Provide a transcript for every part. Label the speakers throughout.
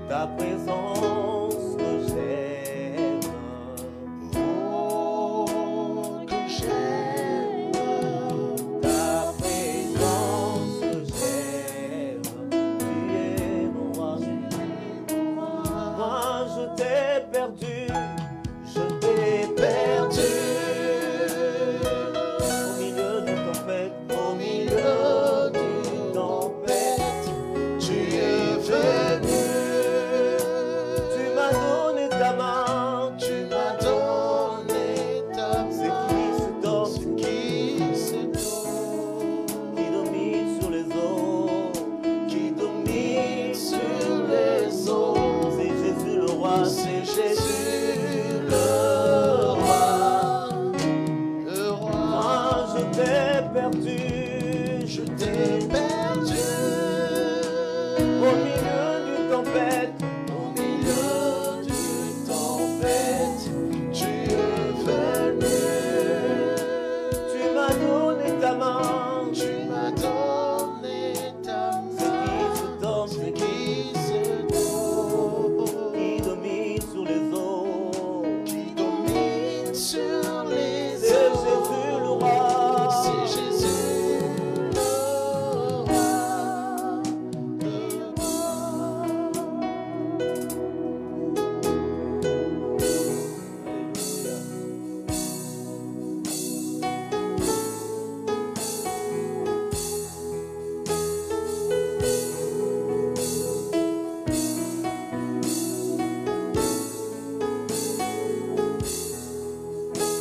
Speaker 1: ta présence que j'aime.
Speaker 2: Oh, que j'aime
Speaker 1: Ta présence que j'aime. Tu es mon roi. Moi je t'ai perdu. Je t'ai perdu. Au milieu d'une tempête.
Speaker 2: au milieu d'une tempête. Tu es venu,
Speaker 1: Tu m'as donné ta main.
Speaker 2: tu m'as donné ta
Speaker 1: C'est
Speaker 2: main.
Speaker 1: qui cet homme
Speaker 2: Ce qui se
Speaker 1: qui domine sur les eaux,
Speaker 2: qui domine sur les eaux.
Speaker 1: c'est Jésus le roi,
Speaker 2: C'est
Speaker 1: c'est Jésus.
Speaker 2: Jésus le roi, le roi.
Speaker 1: Moi je t'ai perdu,
Speaker 2: Je t'ai perdu
Speaker 1: au milieu d'une tempête.
Speaker 2: au milieu d'une tempête. Tu es venu,
Speaker 1: Tu m'as donné ta main.
Speaker 2: tu m'as donné ta
Speaker 1: C'est
Speaker 2: main.
Speaker 1: qui cet homme,
Speaker 2: C'est
Speaker 1: c'est qui
Speaker 2: qui cet homme
Speaker 1: domine sur les eaux?
Speaker 2: qui domine sur les
Speaker 1: C'est
Speaker 2: eaux?
Speaker 1: Jésus le roi.
Speaker 2: C'est Jésus le roi, le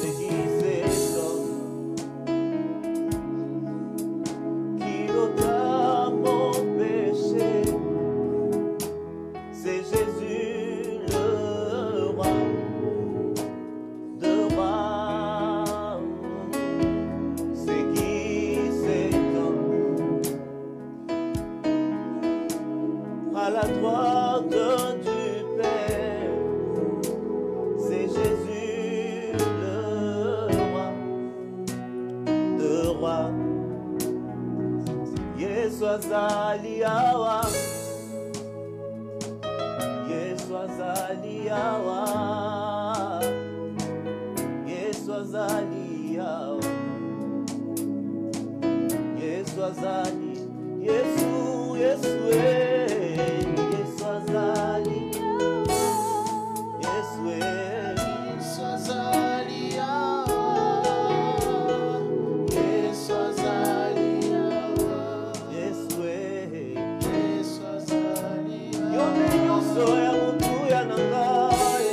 Speaker 1: C'est qui cet homme qui ôta mon péché? C'est Jésus le roi, de roi. C'est qui cet homme à la droite du Père? C'est Jésus le roi, de roi. Yesu azali awa, Yesu azali awa, Yesu azali awa, Yesu azali, Yesu, Yesu Yesu azali, Yesu ya mutu ya nangaye,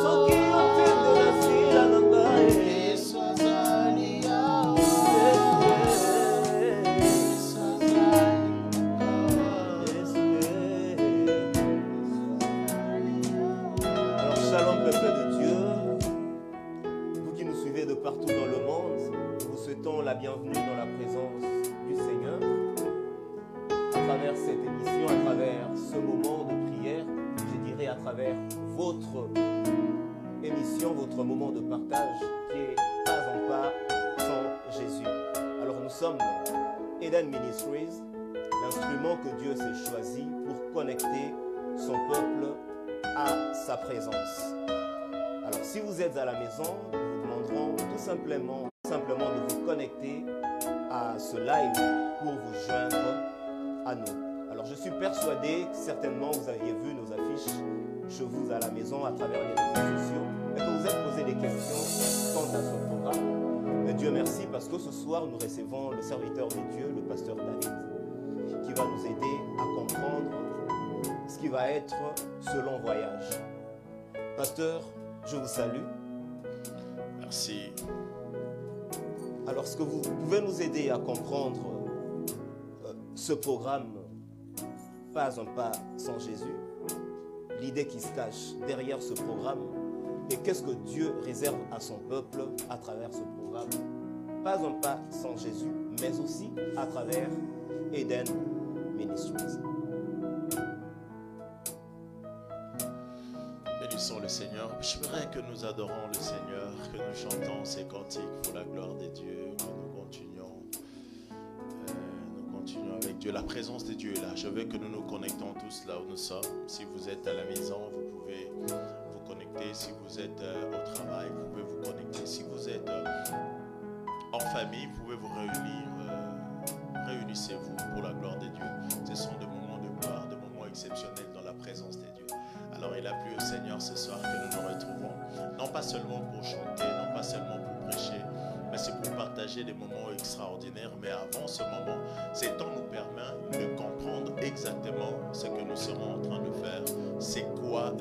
Speaker 1: soki otende na sila nangaye. Alors shalom peuple de Dieu, vous qui nous suivez de partout dans le monde, nous vous souhaitons la bienvenue dans la présence du Seigneur. À travers cette émission, à travers ce moment de prière, je dirais à travers votre émission, votre moment de partage qui est pas en pas sans Jésus. Alors nous sommes Eden Ministries, l'instrument que Dieu s'est choisi pour connecter son peuple à sa présence. Alors si vous êtes à la maison, nous vous demanderons tout simplement de vous connecter à ce live pour vous joindre à nous. Alors je suis persuadé que certainement vous aviez vu nos affiches chez vous à la maison à travers les réseaux sociaux et que vous êtes posé des questions quant à ce programme. Mais Dieu merci parce que ce soir nous recevons le serviteur de Dieu, le pasteur David, qui va nous aider à comprendre ce qui va être ce long voyage. Pasteur, je vous salue.
Speaker 2: Merci.
Speaker 1: Alors, est-ce que vous pouvez nous aider à comprendre ce programme Pas un pas sans Jésus, l'idée qui se cache derrière ce programme et qu'est-ce que Dieu réserve à son peuple à travers ce programme? Pas un pas sans Jésus, mais aussi à travers Eden Ministries.
Speaker 2: Bénissons le Seigneur. J'aimerais que nous adorons le Seigneur, que nous chantons ces cantiques pour la gloire de Dieu, que nous continuons avec Dieu, la présence de Dieu est là. Je veux que nous nous connectons tous là où nous sommes. Si vous êtes à la maison, vous pouvez vous connecter. Si vous êtes au travail, vous pouvez vous connecter. Si vous êtes en famille, vous pouvez vous réunir. Réunissez-vous pour la gloire de Dieu. Ce sont des moments de gloire, des moments exceptionnels dans la présence de Dieu. Alors il a plu au Seigneur ce soir que nous nous retrouvons. Non pas seulement pour chanter, non pas seulement pour prêcher, mais c'est pour partager des moments extraordinaires. Mais avant ce moment, ces temps nous permet de comprendre exactement ce que nous serons en train de faire. C'est quoi,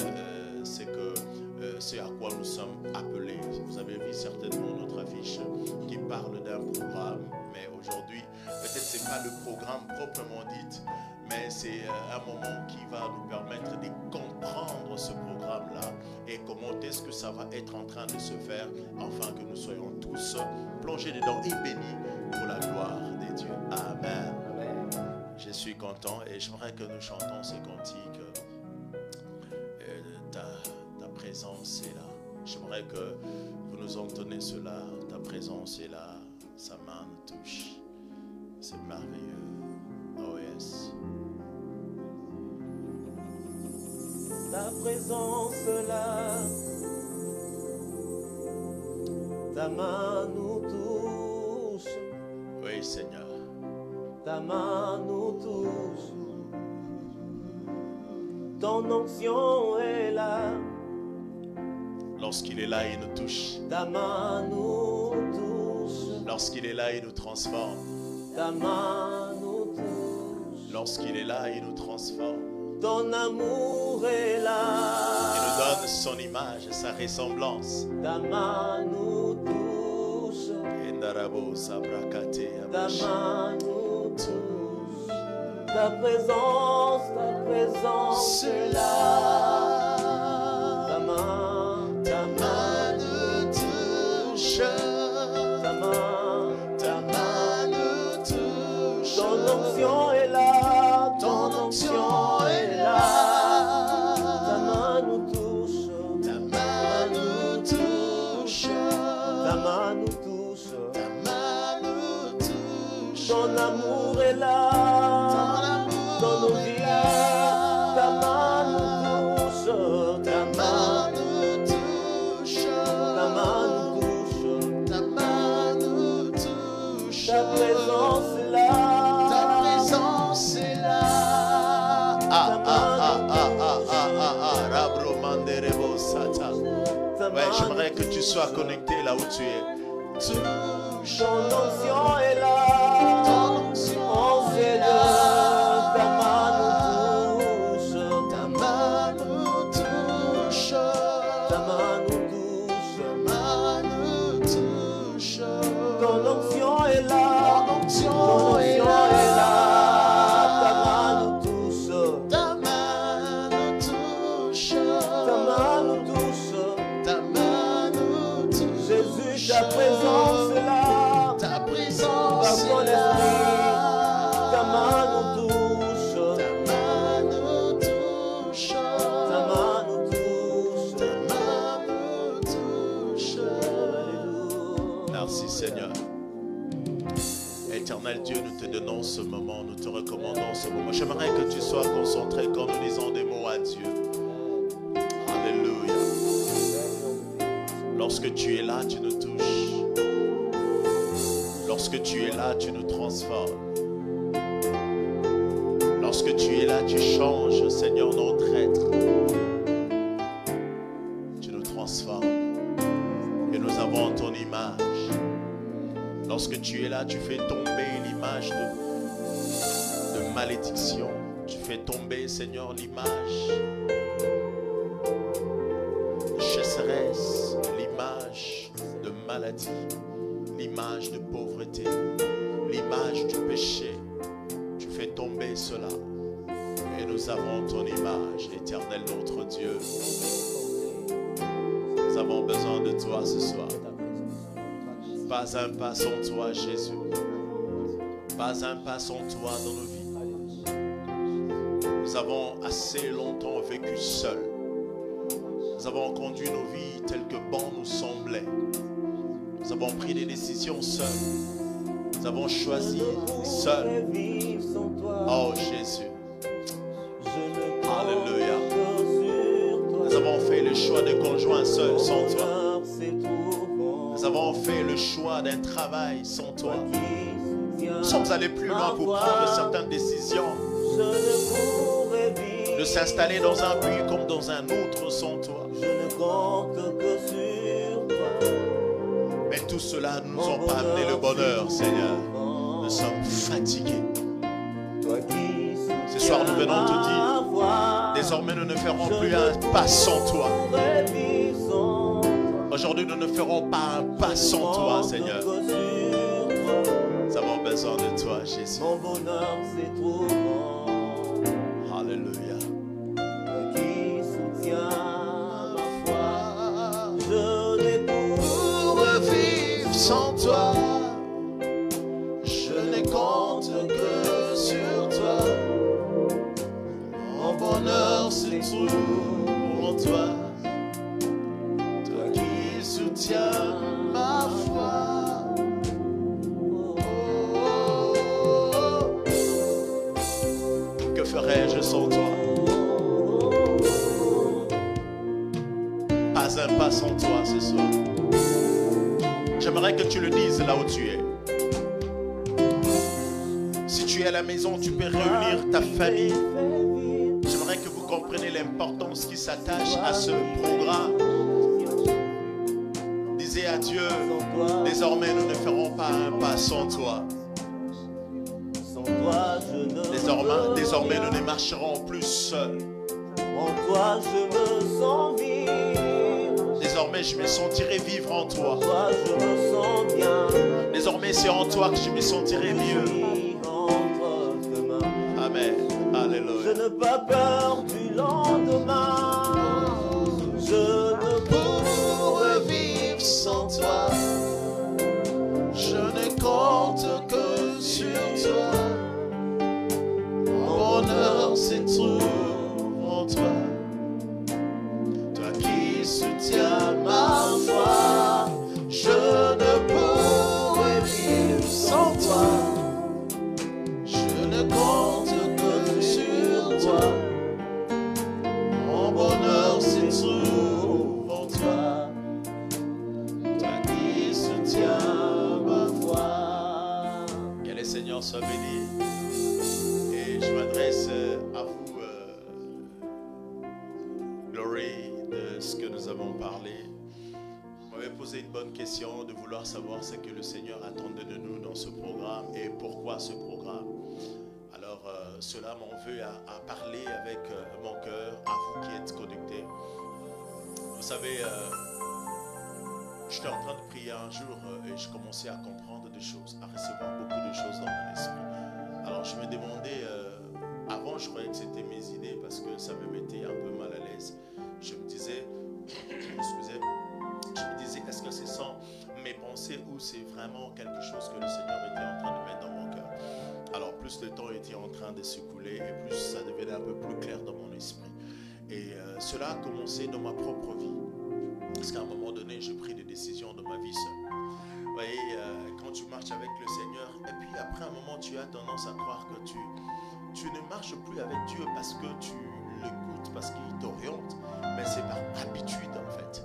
Speaker 2: c'est à quoi nous sommes appelés. Vous avez vu certainement notre affiche qui parle d'un programme, mais aujourd'hui, peut-être ce n'est pas le programme proprement dit, mais c'est un moment qui va nous permettre de comprendre ce programme-là et comment est-ce que ça va être en train de se faire, afin que nous soyons tous plongés dedans et bénis pour la gloire de Dieu. Amen. Amen. Je suis content et j'aimerais que nous chantons ces cantiques. Ta présence est là. J'aimerais que vous nous entonniez cela. Ta présence est là. Sa main nous touche. C'est merveilleux. Oh yes.
Speaker 1: Ta présence là, ta main nous touche.
Speaker 2: Oui, Seigneur.
Speaker 1: Ta main nous touche. Ton onction est là.
Speaker 2: Lorsqu'il est là, il nous touche.
Speaker 1: Ta main nous touche.
Speaker 2: Lorsqu'il est là, il nous transforme.
Speaker 1: Ta main nous touche.
Speaker 2: Lorsqu'il est là, il nous transforme.
Speaker 1: Ton amour est là.
Speaker 2: Il nous donne son image et sa ressemblance.
Speaker 1: Ta main nous touche. Ta main nous touche. Ta présence est là. Ta main nous touche. Ta main nous touche. Ton onction est là. Ton onction est là. Ta main nous touche. Ta main nous touche. Ta main nous touche. Ta main nous touche. Ton amour est là. Dans nos vies. Ta main nous touche. Ta main nous touche. Ta main nous touche. Ta main nous touche. Ta présence est là. Ta présence est là.
Speaker 2: Ouais, j'aimerais que tu sois connecté là où tu es.
Speaker 1: Ton onction est là. Ton onction est là. Ta main nous touche. Ta main nous touche. Ta main nous touche. Ta main nous touche. Ton onction est là. Ton onction est là. Ta main nous touche. Ta main nous touche. Ta main nous touche. Ta main nous touche. Jésus, ta présence est là. Ta présence est là. Ta main nous touche. Ta main nous touche. Ta main nous touche. Ta main nous touche. Alléluia.
Speaker 2: Merci Seigneur. Éternel Dieu, nous te donnons ce moment, nous te recommandons ce moment. J'aimerais que tu sois concentré quand nous disons des mots à Dieu. Alléluia. Lorsque tu es là, tu nous touches. Lorsque tu es là, tu nous transformes. Lorsque tu es là, tu changes, Seigneur, notre être. Tu nous transformes. Et nous avons ton image. Lorsque tu es là, tu fais tomber l'image de malédiction. Tu fais tomber, Seigneur, l'image de chasseresse, l'image de maladie, l'image de pauvreté, l'image du péché. Tu fais tomber cela. Et nous avons ton image, éternel notre Dieu. Nous avons besoin de toi ce soir. Pas un pas sans toi, Jésus. Pas un pas sans toi dans nos vies. Nous avons assez longtemps vécu seuls. Nous avons conduit nos vies telles que bon nous semblait. Nous avons pris des décisions seuls. Nous avons choisi seul. Oh Jésus. Alléluia. Nous avons fait le choix de conjoint seul sans toi. Nous avons fait le choix d'un travail sans toi. Nous sommes allés plus loin pour prendre certaines décisions. De s'installer dans un but comme dans un autre sans toi. Mais tout cela ne nous ont pas amené le bonheur, Seigneur. Nous sommes fatigués. Ce soir, nous venons te dire, désormais, nous ne ferons plus un pas sans toi. Aujourd'hui, nous ne ferons pas un pas sans toi, Seigneur. Nous avons besoin de toi, Jésus.
Speaker 1: Mon bonheur, c'est trop grand.
Speaker 2: Alléluia.
Speaker 1: Qui soutient ma foi. Je n'ai pour vivre sans toi. Je ne compte que sur toi. Mon bonheur se trouve en toi. Toi qui soutiens ma foi. Que ferais-je sans toi? Pas un pas sans toi ce soir. J'aimerais que tu le dises là où tu es. Si tu es à la maison, tu peux réunir ta famille. J'aimerais que vous compreniez l'importance qui s'attache à ce programme. Disez à Dieu, désormais nous ne ferons pas un pas sans toi. Désormais nous ne marcherons plus seuls.
Speaker 3: En toi je me sens vivre.
Speaker 2: Désormais je me sentirai vivre en toi.
Speaker 3: En toi je me sens bien.
Speaker 2: Désormais c'est en toi que je me sentirai mieux. Amen. Alléluia.
Speaker 3: Je n'ai pas peur du lendemain. Je ne pourrais vivre sans toi.
Speaker 2: Je ne compte que sur toi. Mon bonheur se trouve en toi. Toi qui soutiens ma foi. Je ne pourrais vivre sans toi. Je ne compte que sur toi. Mon bonheur se trouve en toi. Toi qui soutiens ma foi. Que le Seigneur soit béni. Et je m'adresse à vous, Glory, de ce que nous avons parlé. Vous m'avez posé une bonne question de vouloir savoir ce que le Seigneur attendait de nous dans ce programme et pourquoi ce programme. Alors, cela m'en veut à parler avec mon cœur, à vous qui êtes connectés. Vous savez, j'étais en train de prier un jour et je commençais à comprendre des choses, à recevoir beaucoup de choses dans mon esprit. Alors, je me demandais, avant je croyais que c'était mes idées parce que ça me mettait un peu mal à l'aise. Je me disais, est-ce que ce sont mes pensées ou c'est vraiment quelque chose que le Seigneur était en train de mettre dans mon cœur? Alors plus le temps était en train de s'écouler et plus ça devenait un peu plus clair dans mon esprit. Et cela a commencé dans ma propre vie. Parce qu'à un moment donné, j'ai pris des décisions dans ma vie seule. Vous voyez, quand tu marches avec le Seigneur, et puis après un moment, tu as tendance à croire que tu ne marches plus avec Dieu parce que tu l'écoutes, parce qu'il t'oriente, mais c'est par habitude en fait.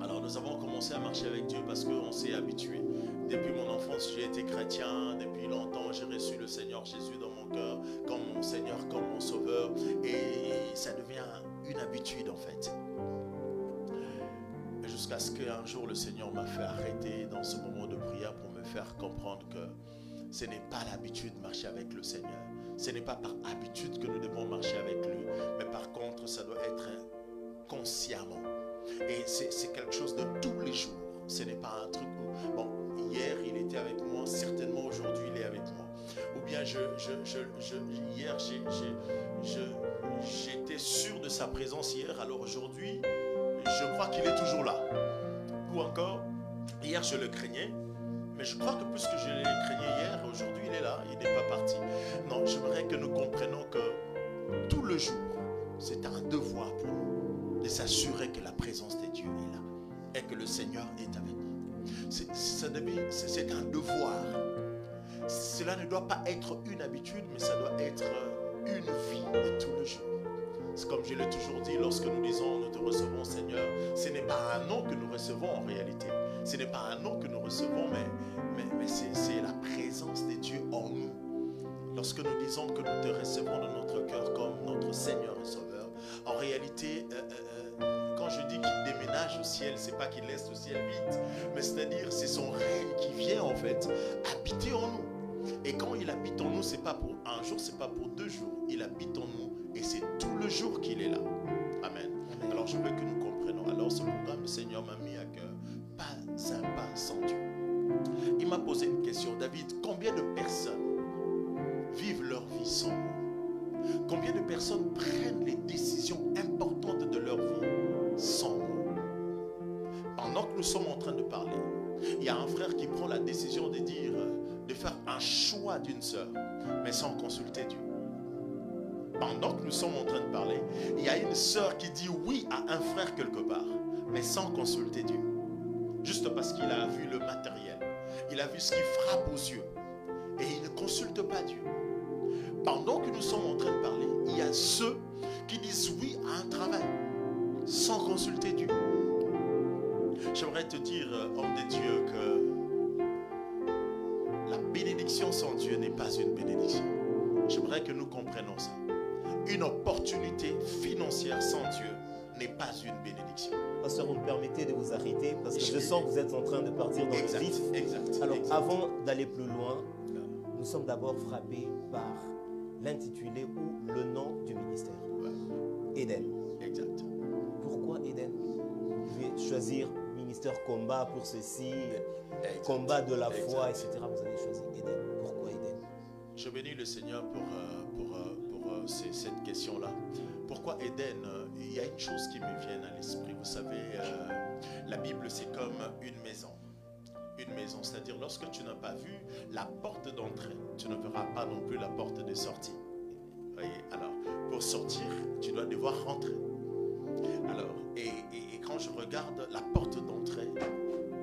Speaker 2: Alors nous avons commencé à marcher avec Dieu parce qu'on s'est habitué. Depuis mon enfance, j'ai été chrétien. Depuis longtemps, j'ai reçu le Seigneur Jésus dans mon cœur comme mon Seigneur, comme mon Sauveur. Et ça devient une habitude en fait. Jusqu'à ce qu'un jour, le Seigneur m'a fait arrêter dans ce moment de prière pour me faire comprendre que ce n'est pas l'habitude de marcher avec le Seigneur. Ce n'est pas par habitude que nous devons marcher avec lui. Mais par contre, ça doit être consciemment. Et c'est quelque chose de tous les jours. Ce n'est pas un truc où, bon, hier il était avec moi, certainement aujourd'hui il est avec moi. Ou bien hier j'étais sûr de sa présence hier, alors aujourd'hui je crois qu'il est toujours là. Ou encore, hier je le craignais, mais je crois que plus que je le craignais hier, aujourd'hui il est là, il n'est pas parti. Non, j'aimerais que nous comprenions que tout le jour, c'est un devoir pour nous de s'assurer que la présence de Dieu est là et que le Seigneur est avec nous. c'est un devoir. Cela ne doit pas être une habitude, mais ça doit être une vie de tous les jours. C'est comme je l'ai toujours dit, lorsque nous disons nous te recevons Seigneur, ce n'est pas un nom que nous recevons en réalité. Ce n'est pas un nom que nous recevons, mais c'est la présence de Dieu en nous. Lorsque nous disons que nous te recevons dans notre cœur comme notre Seigneur et Sauveur, en réalité, quand je dis qu'il déménage au ciel, c'est pas qu'il laisse le ciel vide, mais c'est-à-dire c'est son règne qui vient en fait habiter en nous. Et quand il habite en nous, c'est pas pour un jour, c'est pas pour 2 jours. Il habite en nous et c'est tout le jour qu'il est là. Amen. Amen. Alors je veux que nous comprenions. Alors ce programme, le Seigneur m'a mis à cœur. Pas un pas sans Dieu. Il m'a posé une question. David, combien de personnes vivent leur vie sans moi? Combien de personnes prennent les décisions importantes de leur vie sans moi? Pendant que nous sommes en train de parler, il y a un frère qui prend la décision de dire, de faire un choix d'une sœur, mais sans consulter Dieu. Pendant que nous sommes en train de parler, il y a une sœur qui dit oui à un frère quelque part, mais sans consulter Dieu. Juste parce qu'il a vu le matériel, il a vu ce qui frappe aux yeux, et il ne consulte pas Dieu. Pendant que nous sommes en train de parler, il y a ceux qui disent oui à un travail, sans consulter Dieu. J'aimerais te dire, homme de Dieu, que la bénédiction sans Dieu n'est pas une bénédiction. J'aimerais que nous comprenions ça. Une opportunité financière sans Dieu n'est pas une bénédiction.
Speaker 1: Pasteur, vous me permettez de vous arrêter parce que je sens que vous êtes en train de partir dans le vif.
Speaker 2: Exact.
Speaker 1: Alors, avant d'aller plus loin, nous sommes d'abord frappés par l'intitulé ou le nom du ministère. Éden.
Speaker 2: Exact.
Speaker 1: Pourquoi Éden? Vous pouvez choisir ministère combat pour ceci, combat de la foi, etc. Vous avez choisi Éden. Pourquoi Éden?
Speaker 2: Je bénis le Seigneur pour cette question-là. Pourquoi Éden? Il y a une chose qui me vient à l'esprit. Vous savez, la Bible, c'est comme une maison. Une maison, c'est-à-dire lorsque tu n'as pas vu la porte d'entrée, tu ne verras pas non plus la porte de sortie. Voyez? Alors, pour sortir, tu dois devoir rentrer. Alors, et quand je regarde la porte d'entrée,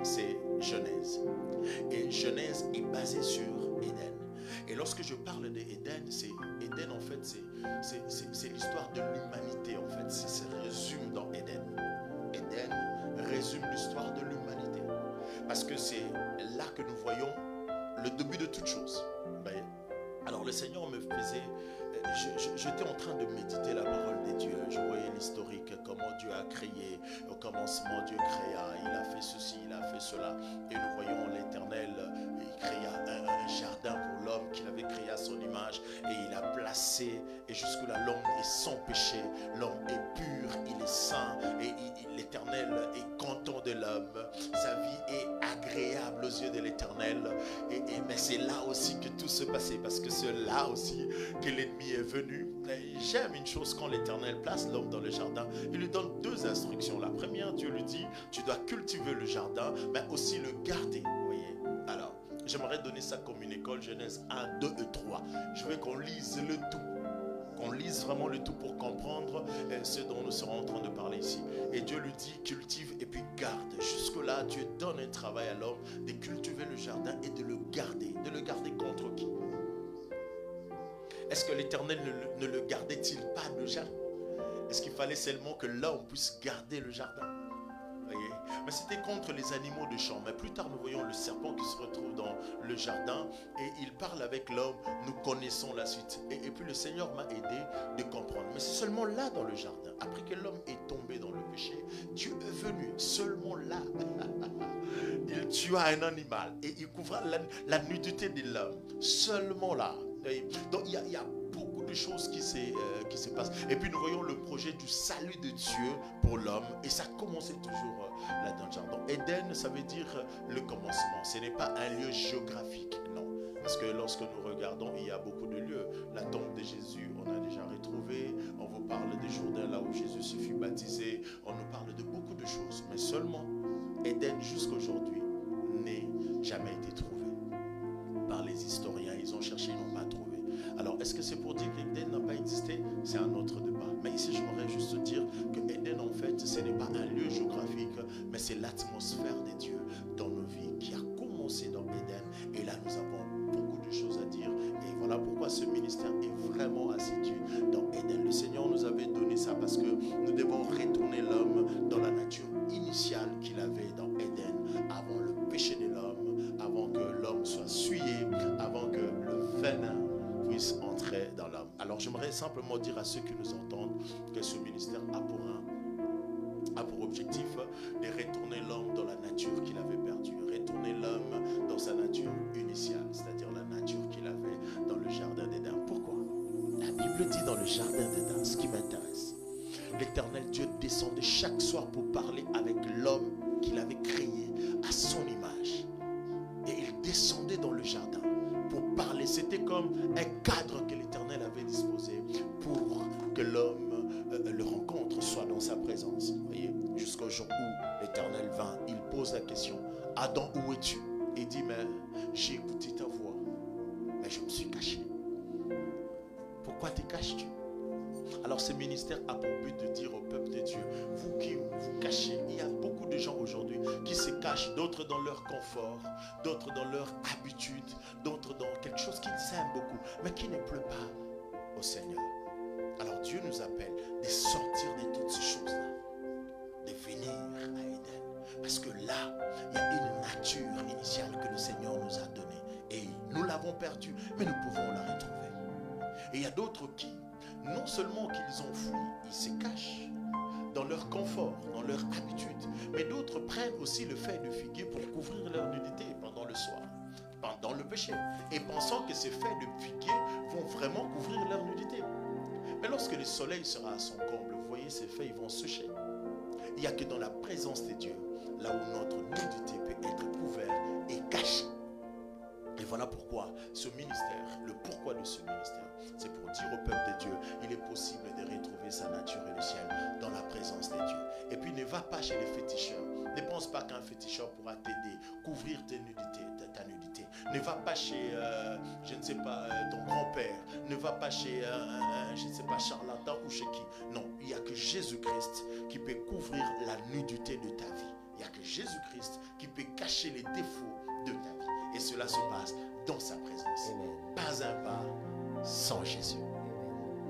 Speaker 2: c'est Genèse. Et Genèse est basée sur Éden. Et lorsque je parle d'Éden, c'est Éden en fait, c'est l'histoire de l'humanité en fait. Ça se résume dans Éden. Éden résume l'histoire de l'humanité. Parce que c'est là que nous voyons le début de toute chose. Voyez? Alors le Seigneur me faisait... J'étais en train de méditer la parole de Dieu. Je voyais l'historique, comment Dieu a créé. Au commencement, Dieu créa. Il a fait ceci, il a fait cela. Et nous voyons l'Éternel. Il créa un jardin pour l'homme qu'il avait créé à son image. Et il a placé. Et jusque-là, l'homme est sans péché. L'homme est pur, il est saint. Et l'Éternel est content de l'homme. Sa vie est agréable aux yeux de l'Éternel. Mais c'est là aussi que tout se passait. Parce que c'est là aussi que l'ennemi est venu. J'aime une chose quand l'Éternel place l'homme dans le jardin. Il lui donne 2 instructions. La première, Dieu lui dit, tu dois cultiver le jardin, mais aussi le garder. Vous voyez? Alors, j'aimerais donner ça comme une école Genèse 1, 2 et 3. Je veux qu'on lise le tout. Qu'on lise vraiment le tout pour comprendre ce dont nous serons en train de parler ici. Et Dieu lui dit, cultive et puis garde. Jusque-là, Dieu donne un travail à l'homme de cultiver le jardin et de le garder. De le garder contre qui? Est-ce que l'Éternel ne le gardait-il pas déjà? Est-ce qu'il fallait seulement que l'homme puisse garder le jardin? Voyez? Mais c'était contre les animaux de champ. Mais plus tard, nous voyons le serpent qui se retrouve dans le jardin et il parle avec l'homme. Nous connaissons la suite. Et puis le Seigneur m'a aidé de comprendre. Mais c'est seulement là dans le jardin, après que l'homme est tombé dans le péché, Dieu est venu seulement là. Il tua un animal et il couvra la nudité de l'homme. Seulement là. Donc il y a beaucoup de choses qui se passent. Et puis nous voyons le projet du salut de Dieu pour l'homme. Et ça commençait toujours là dans le jardin. Donc Éden, ça veut dire le commencement. Ce n'est pas un lieu géographique, non. Parce que lorsque nous regardons, il y a beaucoup de lieux. La tombe de Jésus, on a déjà retrouvé. On vous parle des Jourdains, là où Jésus se fut baptisé. On nous parle de beaucoup de choses. Mais seulement, Éden jusqu'à aujourd'hui n'est jamais été trouvé. Par les historiens, ils ont cherché, ils n'ont pas trouvé. Alors, est-ce que c'est pour dire qu'Éden n'a pas existé? C'est un autre débat. Mais ici, j'aimerais juste dire que Éden, en fait, ce n'est pas un lieu géographique, mais c'est l'atmosphère de Dieu dans nos vies. ministère est vraiment assidu dans Éden. Le Seigneur nous avait donné ça parce que nous devons retourner l'homme dans la nature initiale qu'il avait dans Éden, avant le péché de l'homme, avant que l'homme soit souillé, avant que le venin puisse entrer dans l'homme. Alors j'aimerais simplement dire à ceux qui nous entendent que ce ministère a pour objectif de retourner l'homme dans la nature qu'il avait perdue, retourner l'homme dans sa nature initiale, c'est-à-dire la nature qu'il avait dans le jardin d'Éden. Pourquoi? La Bible dit dans le jardin d'Éden, ce qui m'intéresse, l'Éternel Dieu descendait chaque soir pour parler avec l'homme qu'il avait créé à son image. Et il descendait dans le jardin pour parler. C'était comme un cadre que l'Éternel avait disposé pour que l'homme le rencontre, soit dans sa présence. Vous voyez, jusqu'au jour où l'Éternel vint, il pose la question: Adam, où es-tu? Il dit: mais j'ai écouté ta voix, mais je me suis caché. Pourquoi te caches-tu? Alors ce ministère a pour but de dire au peuple de Dieu: vous qui vous cachez, il y a beaucoup de gens aujourd'hui qui se cachent, d'autres dans leur confort, d'autres dans leur habitude, d'autres dans quelque chose qu'ils aiment beaucoup, mais qui ne plaît pas au Seigneur. Alors Dieu nous appelle de sortir de toutes ces choses-là, de venir à Éden, parce que là, il y a une nature initiale que le Seigneur nous a donnée, et nous l'avons perdue, mais nous pouvons la retrouver. Et il y a d'autres qui, non seulement qu'ils ont fui, ils se cachent dans leur confort, dans leur habitude, mais d'autres prennent aussi le fait de fuguer pour couvrir leur nudité pendant le soir, pendant le péché, et pensant que ces faits de fuguer vont vraiment couvrir leur nudité. Mais lorsque le soleil sera à son comble, vous voyez, ces faits, ils vont sécher. Il n'y a que dans la présence de Dieu, là où notre nudité peut être couverte et cachée. Et voilà pourquoi ce ministère, le pourquoi de ce ministère, c'est pour dire au peuple de Dieu: il est possible de retrouver sa nature initiale dans la présence de Dieu. Et puis ne va pas chez les féticheurs. Ne pense pas qu'un féticheur pourra t'aider, couvrir ta nudité. Ne va pas chez, je ne sais pas, ton grand-père. Ne va pas chez, je ne sais pas, charlatan ou chez qui. Non, il n'y a que Jésus-Christ qui peut couvrir la nudité de ta vie. Il n'y a que Jésus-Christ qui peut cacher les défauts de ta vie. Et cela se passe dans sa présence.
Speaker 1: Amen.
Speaker 2: Pas un pas sans Jésus.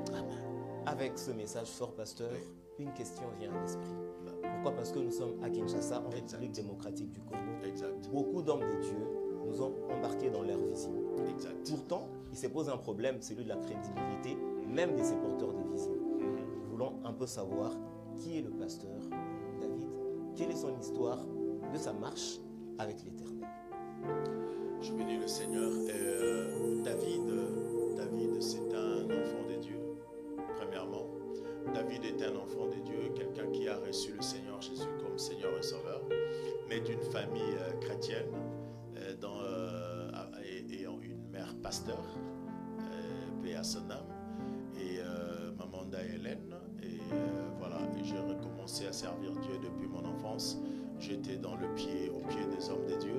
Speaker 2: Amen.
Speaker 1: Avec ce message fort, pasteur, une question vient à l'esprit. Pourquoi? Parce que nous sommes à Kinshasa, en République démocratique du Congo.
Speaker 2: Exact.
Speaker 1: Beaucoup d'hommes de Dieu nous ont embarqués dans leur vision.
Speaker 2: Exact.
Speaker 1: Pourtant, il se pose un problème, celui de la crédibilité, même de ces porteurs de vision. Nous voulons un peu savoir qui est le pasteur David, quelle est son histoire de sa marche avec l'Éternel.
Speaker 2: Je bénis le Seigneur. David, c'est un enfant de Dieu. Premièrement, David est un enfant de Dieu, quelqu'un qui a reçu le Seigneur Jésus comme Seigneur et Sauveur, né d'une famille chrétienne, ayant une mère pasteur, paix à son âme, et Mamanda Hélène. Et voilà, et j'ai recommencé à servir Dieu depuis mon enfance. J'étais au pied des hommes de Dieu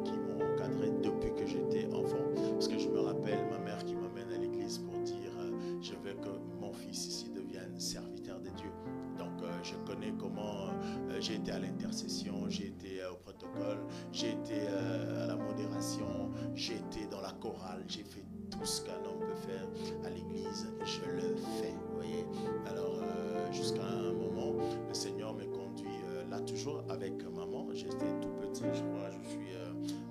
Speaker 2: qui m'ont encadré depuis que j'étais enfant. Parce que je me rappelle ma mère qui m'amène à l'église pour dire je veux que mon fils ici devienne serviteur de Dieu. Donc je connais comment j'ai été à l'intercession, j'ai été au protocole, j'ai été à la modération, j'ai été dans la chorale, j'ai fait tout ce qu'un homme peut faire à l'église, je le fais. Vous voyez. Alors jusqu'à un moment, le Seigneur me conduit là toujours avec maman. J'étais tout petit, je crois, je suis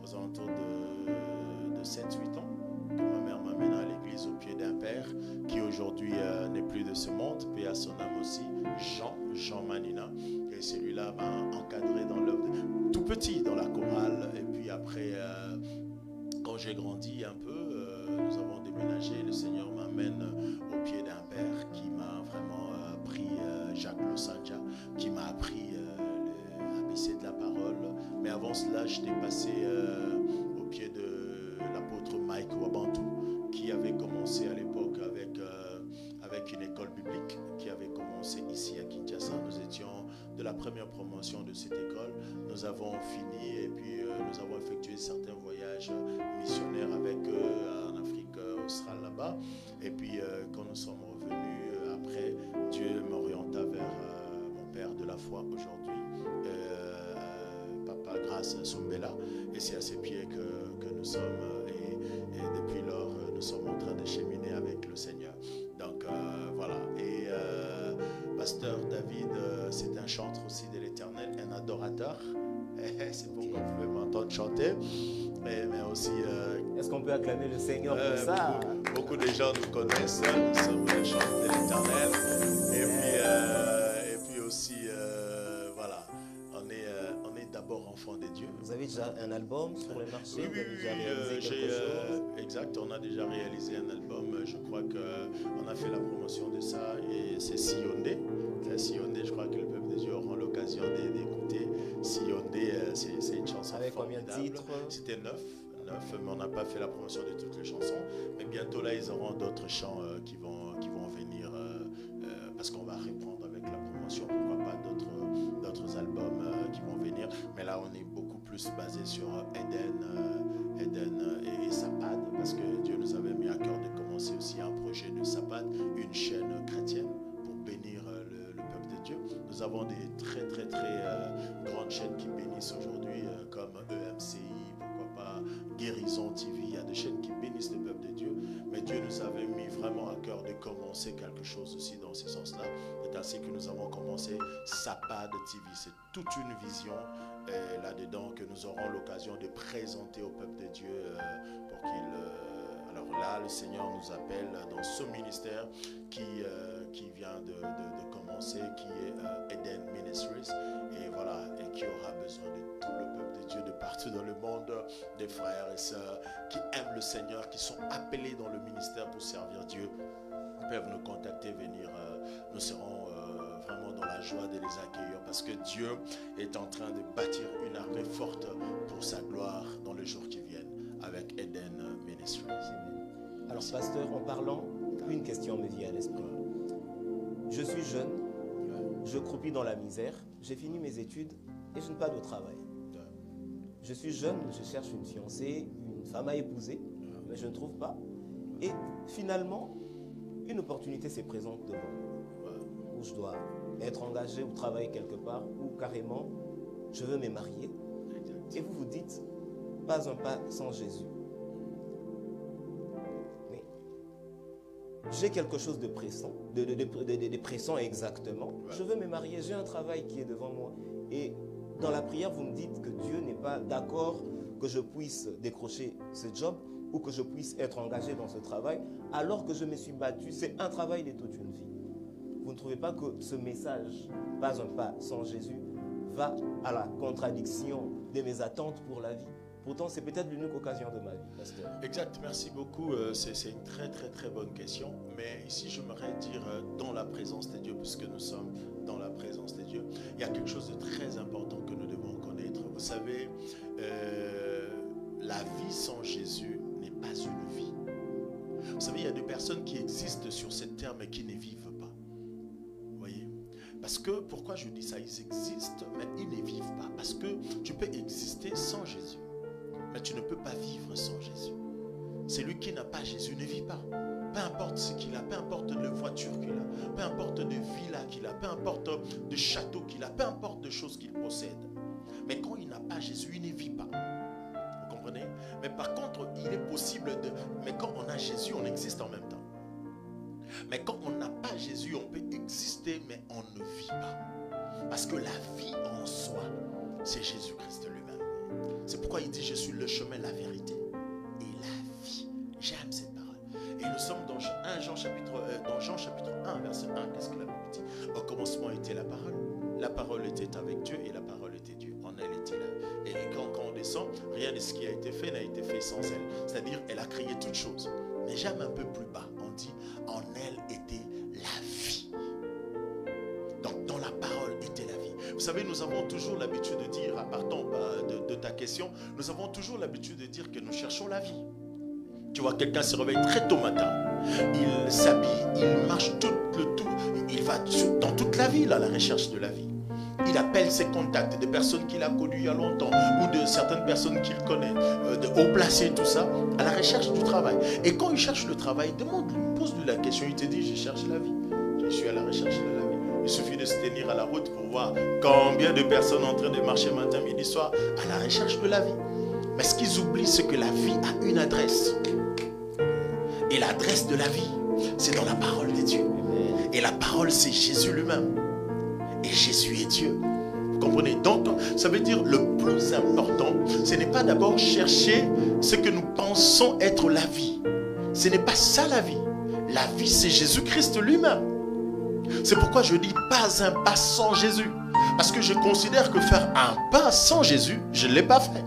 Speaker 2: aux alentours de 7-8 ans, que ma mère m'amène à l'église au pied d'un père qui aujourd'hui n'est plus de ce monde, paix à son âme aussi, Jean Manina. Et celui-là m'a encadré dans l'œuvre, tout petit dans la chorale. Et puis après, quand j'ai grandi un peu, nous avons déménagé. Le Seigneur m'amène au pied d'un père qui m'a vraiment appris, Jacques Losanja, qui m'a appris l'ABC de la parole. Mais avant cela, j'étais passé au pied de l'apôtre Mike Wabantu, qui avait commencé à l'époque avec une école biblique qui avait commencé ici à Kinshasa. Nous étions de la première promotion de cette école. Nous avons fini et puis nous avons effectué certains voyages missionnaires avec eux en Afrique australe là-bas. Et puis quand nous sommes revenus après, Dieu m'orienta vers mon père de la foi aujourd'hui, Papa Grâce Sombela. Et c'est à ses pieds que nous sommes. Et depuis lors, nous sommes en train de cheminer avec le Seigneur. Donc voilà. Et Pasteur David, c'est un chanteur aussi de l'Éternel, un adorateur. C'est pourquoi vous pouvez m'entendre chanter. Mais aussi...
Speaker 1: Est-ce qu'on peut acclamer le Seigneur pour ça?
Speaker 2: Beaucoup de gens nous connaissent. Nous sommes les chanteurs de l'Éternel. Et puis aussi, voilà, on est d'abord enfants de Dieu.
Speaker 1: Vous avez déjà un album sur le marché?
Speaker 2: Oui, exact, on a déjà réalisé un album. Je crois qu'on a fait la promotion de ça et c'est Sillondé. Sillondé, je crois que le peuple de Dieu aura l'occasion d'écouter. Sillondé, c'est une chanson
Speaker 1: avec combien de titres?
Speaker 2: C'était 9, mais on n'a pas fait la promotion de toutes les chansons. Mais bientôt là, ils auront d'autres chants qui vont venir parce qu'on va reprendre avec la promotion. Pourquoi pas d'autres albums qui vont venir. Mais là, on est beaucoup plus basé sur Eden et Sapad, parce que Dieu nous avait mis à cœur de commencer aussi un projet de Sapad, une chaîne chrétienne pour bénir le peuple de Dieu. Nous avons des très grandes chaînes qui bénissent aujourd'hui, comme EMCI, pourquoi pas Guérison TV. Il y a des chaînes qui bénissent le peuple de Dieu. Mais Dieu nous avait mis vraiment à cœur de commencer quelque chose aussi dans ce sens-là. C'est ainsi que nous avons commencé Sapad TV. C'est toute une vision là-dedans que nous aurons l'occasion de présenter au peuple de Dieu pour qu'il... alors là, le Seigneur nous appelle dans ce ministère qui vient de commencer, qui est Eden Ministries, et voilà, et qui aura besoin de tout le peuple de Dieu de partout dans le monde, des frères et sœurs qui aiment le Seigneur, qui sont appelés dans le ministère pour servir Dieu. Ils peuvent nous contacter, venir, nous serons vraiment dans la joie de les accueillir, parce que Dieu est en train de bâtir une armée forte pour sa gloire dans les jours qui viennent avec Eden Ministries.
Speaker 1: Alors pasteur, en parlant, une question me vient à l'esprit. Je suis jeune, je croupis dans la misère, j'ai fini mes études et je n'ai pas de travail. Je suis jeune, je cherche une fiancée, une femme à épouser, mais je ne trouve pas. Et finalement, une opportunité se présente devant moi, où je dois être engagé ou travailler quelque part, ou carrément, je veux me marier. Et vous vous dites, pas un pas sans Jésus. Mais j'ai quelque chose de pressant, de pressant exactement. Je veux me marier, j'ai un travail qui est devant moi. Et dans la prière, vous me dites que Dieu n'est pas d'accord que je puisse décrocher ce job ou que je puisse être engagé dans ce travail, alors que je me suis battu. C'est un travail de toute une vie. Vous ne trouvez pas que ce message, pas un pas sans Jésus, va à la contradiction de mes attentes pour la vie? Pourtant, c'est peut-être l'unique occasion de ma vie, pasteur.
Speaker 2: Exact, merci beaucoup. C'est une très bonne question. Mais ici, j'aimerais dire dans la présence de Dieu, puisque nous sommes dans la présence de Dieu, il y a quelque chose de très important que nous devons connaître. Vous savez, la vie sans Jésus n'est pas une vie. Vous savez, il y a des personnes qui existent sur cette terre, mais qui ne vivent pas. Vous voyez? Parce que, pourquoi je dis ça? Ils existent, mais ils ne vivent pas. Parce que tu peux exister sans Jésus, mais tu ne peux pas vivre sans Jésus. Celui qui n'a pas Jésus ne vit pas. Peu importe ce qu'il a, peu importe de voiture qu'il a, peu importe de villa qu'il a, peu importe de château qu'il a, peu importe de choses qu'il possède. Mais quand il n'a pas Jésus, il ne vit pas. Vous comprenez? Mais par contre, il est possible de... Mais quand on a Jésus, on existe en même temps. Mais quand on n'a pas Jésus, on peut exister, mais on ne vit pas. Parce que la vie en soi, c'est Jésus-Christ lui-même. C'est pourquoi il dit, je suis le chemin, la vérité et la vie. J'aime cette parole. Et nous sommes dans Jean chapitre 1, verset 1. Qu'est-ce que la Bible dit? Au commencement était la parole. La parole était avec Dieu et la parole était Dieu. En elle était là. Et quand on descend, rien de ce qui a été fait n'a été fait sans elle. C'est-à-dire, elle a créé toutes choses. Mais j'aime un peu plus bas. On dit, en elle était la vie. Donc, dans la parole était la vie. Vous savez, nous avons toujours l'habitude de dire, à partant de ta question, nous avons toujours l'habitude de dire que nous cherchons la vie. Tu vois, quelqu'un se réveille très tôt matin. Il s'habille, il marche tout le tour. Il va dans toute la ville à la recherche de la vie. Il appelle ses contacts, des personnes qu'il a connues il y a longtemps, ou de certaines personnes qu'il connaît, de haut placés, tout ça, à la recherche du travail. Et quand il cherche le travail, demande-lui, pose-lui la question, il te dit, je cherche la vie. Je suis à la recherche de la vie. Il suffit de se tenir à la route pour voir combien de personnes en train de marcher matin, midi, soir, à la recherche de la vie. Mais ce qu'ils oublient, c'est que la vie a une adresse. Et l'adresse de la vie, c'est dans la parole de Dieu. Et la parole, c'est Jésus lui-même. Et Jésus est Dieu. Vous comprenez? Donc, ça veut dire le plus important, ce n'est pas d'abord chercher ce que nous pensons être la vie. Ce n'est pas ça la vie. La vie, c'est Jésus-Christ lui-même. C'est pourquoi je dis pas un pas sans Jésus. Parce que je considère que faire un pas sans Jésus, je ne l'ai pas fait.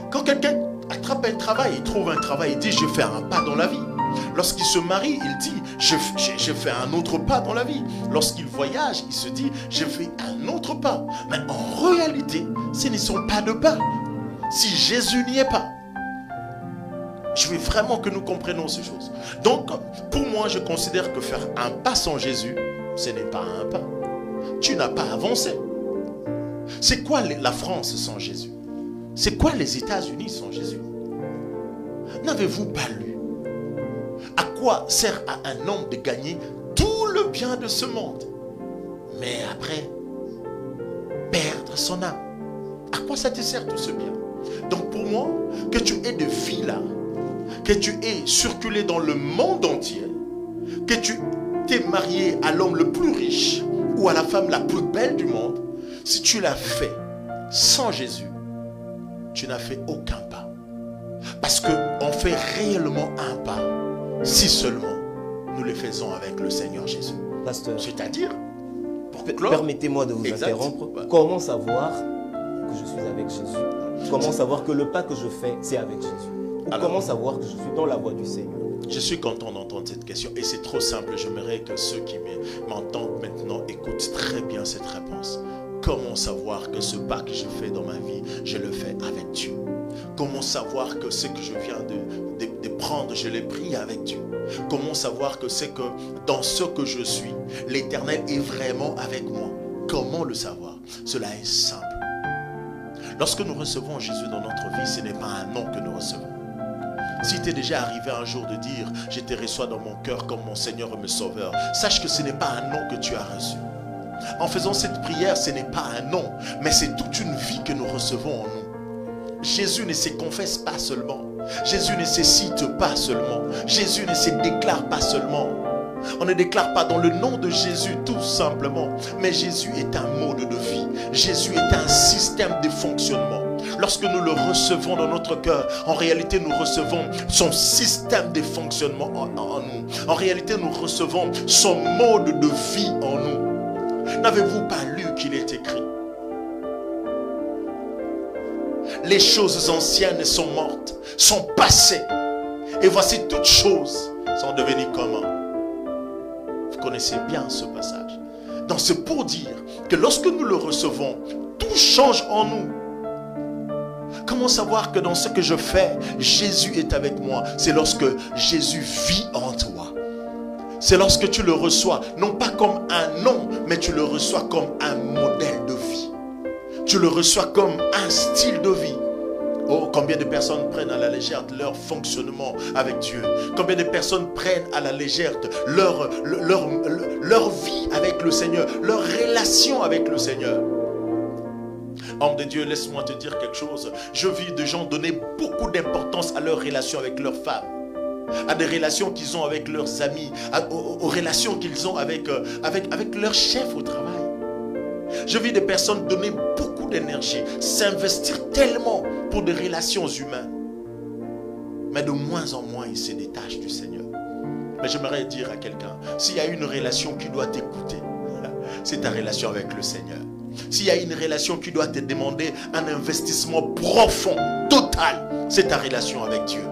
Speaker 2: Quand quelqu'un attrape un travail, il trouve un travail, il dit je fais un pas dans la vie. Lorsqu'il se marie, il dit je fais un autre pas dans la vie. Lorsqu'il voyage, il se dit je fais un autre pas. Mais en réalité, ce ne sont pas de pas. Si Jésus n'y est pas. Je veux vraiment que nous comprenions ces choses. Donc, pour moi, je considère que faire un pas sans Jésus, ce n'est pas un pas. Tu n'as pas avancé. C'est quoi la France sans Jésus? C'est quoi les États-Unis sans Jésus? N'avez-vous pas lu? À quoi sert à un homme de gagner tout le bien de ce monde, mais après, perdre son âme? À quoi ça te sert tout ce bien? Donc pour moi, que tu aies de vie là, que tu aies circulé dans le monde entier, que tu t'es marié à l'homme le plus riche ou à la femme la plus belle du monde, si tu l'as fait sans Jésus, tu n'as fait aucun pas. Parce qu'on fait réellement un pas si seulement nous le faisons avec le Seigneur Jésus.
Speaker 1: Pasteur,
Speaker 2: c'est-à-dire,
Speaker 1: permettez-moi de vous interrompre. Comment savoir que je suis avec Jésus? Comment savoir que le pas que je fais, c'est avec Jésus? Ou comment savoir que je suis dans la voie du Seigneur?
Speaker 2: Je suis content d'entendre cette question et c'est trop simple. J'aimerais que ceux qui m'entendent maintenant écoutent très bien cette réponse. Comment savoir que ce pas que je fais dans ma vie, je le fais avec Dieu? Comment savoir que ce que je viens de prendre, je l'ai pris avec Dieu? Comment savoir que c'est que dans ce que je suis, l'Éternel est vraiment avec moi? Comment le savoir? Cela est simple. Lorsque nous recevons Jésus dans notre vie, ce n'est pas un nom que nous recevons. Si tu es déjà arrivé un jour de dire « Je te reçois dans mon cœur comme mon Seigneur et mon Sauveur », sache que ce n'est pas un nom que tu as reçu. En faisant cette prière, ce n'est pas un nom, mais c'est toute une vie que nous recevons en nous. Jésus ne se confesse pas seulement. Jésus ne se cite pas seulement. Jésus ne se déclare pas seulement. On ne déclare pas dans le nom de Jésus tout simplement. Mais Jésus est un mode de vie. Jésus est un système de fonctionnement. Lorsque nous le recevons dans notre cœur, en réalité nous recevons son système de fonctionnement en nous. En réalité nous recevons son mode de vie en nous. N'avez-vous pas lu qu'il est écrit? Les choses anciennes sont mortes, sont passées. Et voici toutes choses sont devenues communes. Vous connaissez bien ce passage. Donc c'est pour dire que lorsque nous le recevons, tout change en nous. Comment savoir que dans ce que je fais, Jésus est avec moi? C'est lorsque Jésus vit en toi. C'est lorsque tu le reçois, non pas comme un nom, mais tu le reçois comme un modèle de vie. Tu le reçois comme un style de vie. Oh, combien de personnes prennent à la légère leur fonctionnement avec Dieu? Combien de personnes prennent à la légère leur vie avec le Seigneur, leur relation avec le Seigneur? Homme de Dieu, laisse-moi te dire quelque chose. Je vis de gens donner beaucoup d'importance à leur relation avec leurs femmes, à des relations qu'ils ont avec leurs amis, aux relations qu'ils ont avec leur chef au travail. Je vis des personnes donner beaucoup d'énergie, s'investir tellement pour des relations humaines. Mais de moins en moins, ils se détachent du Seigneur. Mais j'aimerais dire à quelqu'un, s'il y a une relation qui doit t'écouter, c'est ta relation avec le Seigneur. S'il y a une relation qui doit te demander un investissement profond, total, c'est ta relation avec Dieu.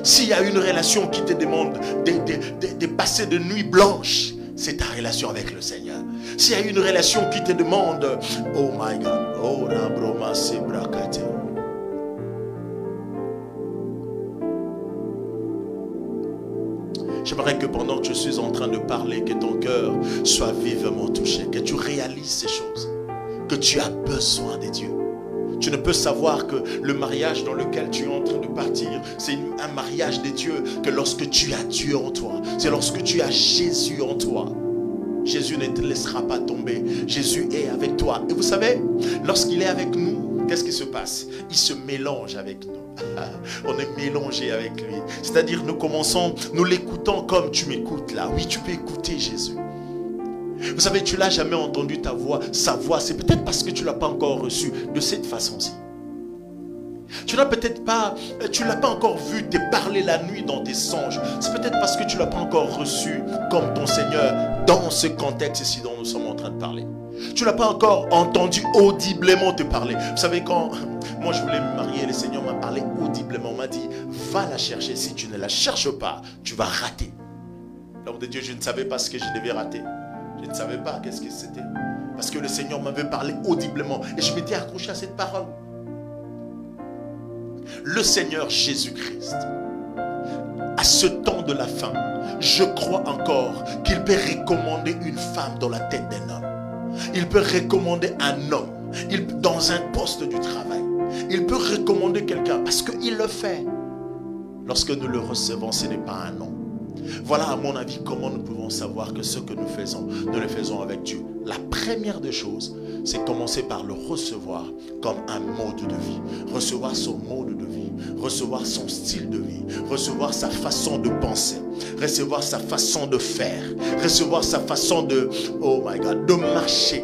Speaker 2: S'il y a une relation qui te demande de passer de nuits blanches, c'est ta relation avec le Seigneur. S'il y a une relation qui te demande, oh my God, oh Rabroma Sebrakate. J'aimerais que pendant que je suis en train de parler, que ton cœur soit vivement touché, que tu réalises ces choses, que tu as besoin de Dieu. Tu ne peux savoir que le mariage dans lequel tu es en train de partir, c'est un mariage de Dieu que lorsque tu as Dieu en toi. C'est lorsque tu as Jésus en toi. Jésus ne te laissera pas tomber. Jésus est avec toi. Et vous savez, lorsqu'il est avec nous, qu'est-ce qui se passe? Il se mélange avec nous. On est mélangé avec lui. C'est-à-dire nous commençons, nous l'écoutons comme tu m'écoutes là. Oui, tu peux écouter Jésus. Vous savez, tu l'as jamais entendu ta voix, sa voix. C'est peut-être parce que tu l'as pas encore reçu de cette façon-ci. Tu l'as peut-être pas, tu l'as pas encore vu te parler la nuit dans tes songes. C'est peut-être parce que tu l'as pas encore reçu comme ton Seigneur dans ce contexte ici dont nous sommes en train de parler. Tu l'as pas encore entendu audiblement te parler. Vous savez, quand moi je voulais me marier, le Seigneur m'a parlé audiblement, m'a dit va la chercher. Si tu ne la cherches pas, tu vas rater. L'homme de Dieu, je ne savais pas ce que je devais rater. Je ne savais pas qu'est-ce que c'était. Parce que le Seigneur m'avait parlé audiblement et je m'étais accroché à cette parole. Le Seigneur Jésus-Christ, à ce temps de la fin, je crois encore qu'il peut recommander une femme dans la tête d'un homme. Il peut recommander un homme dans un poste du travail. Il peut recommander quelqu'un parce qu'il le fait. Lorsque nous le recevons, ce n'est pas un nom. Voilà à mon avis comment nous pouvons savoir que ce que nous faisons, nous le faisons avec Dieu. La première des choses, c'est commencer par le recevoir comme un mode de vie. Recevoir son mode de vie, recevoir son style de vie, recevoir sa façon de penser, recevoir sa façon de faire, recevoir sa façon de, oh my God, de marcher.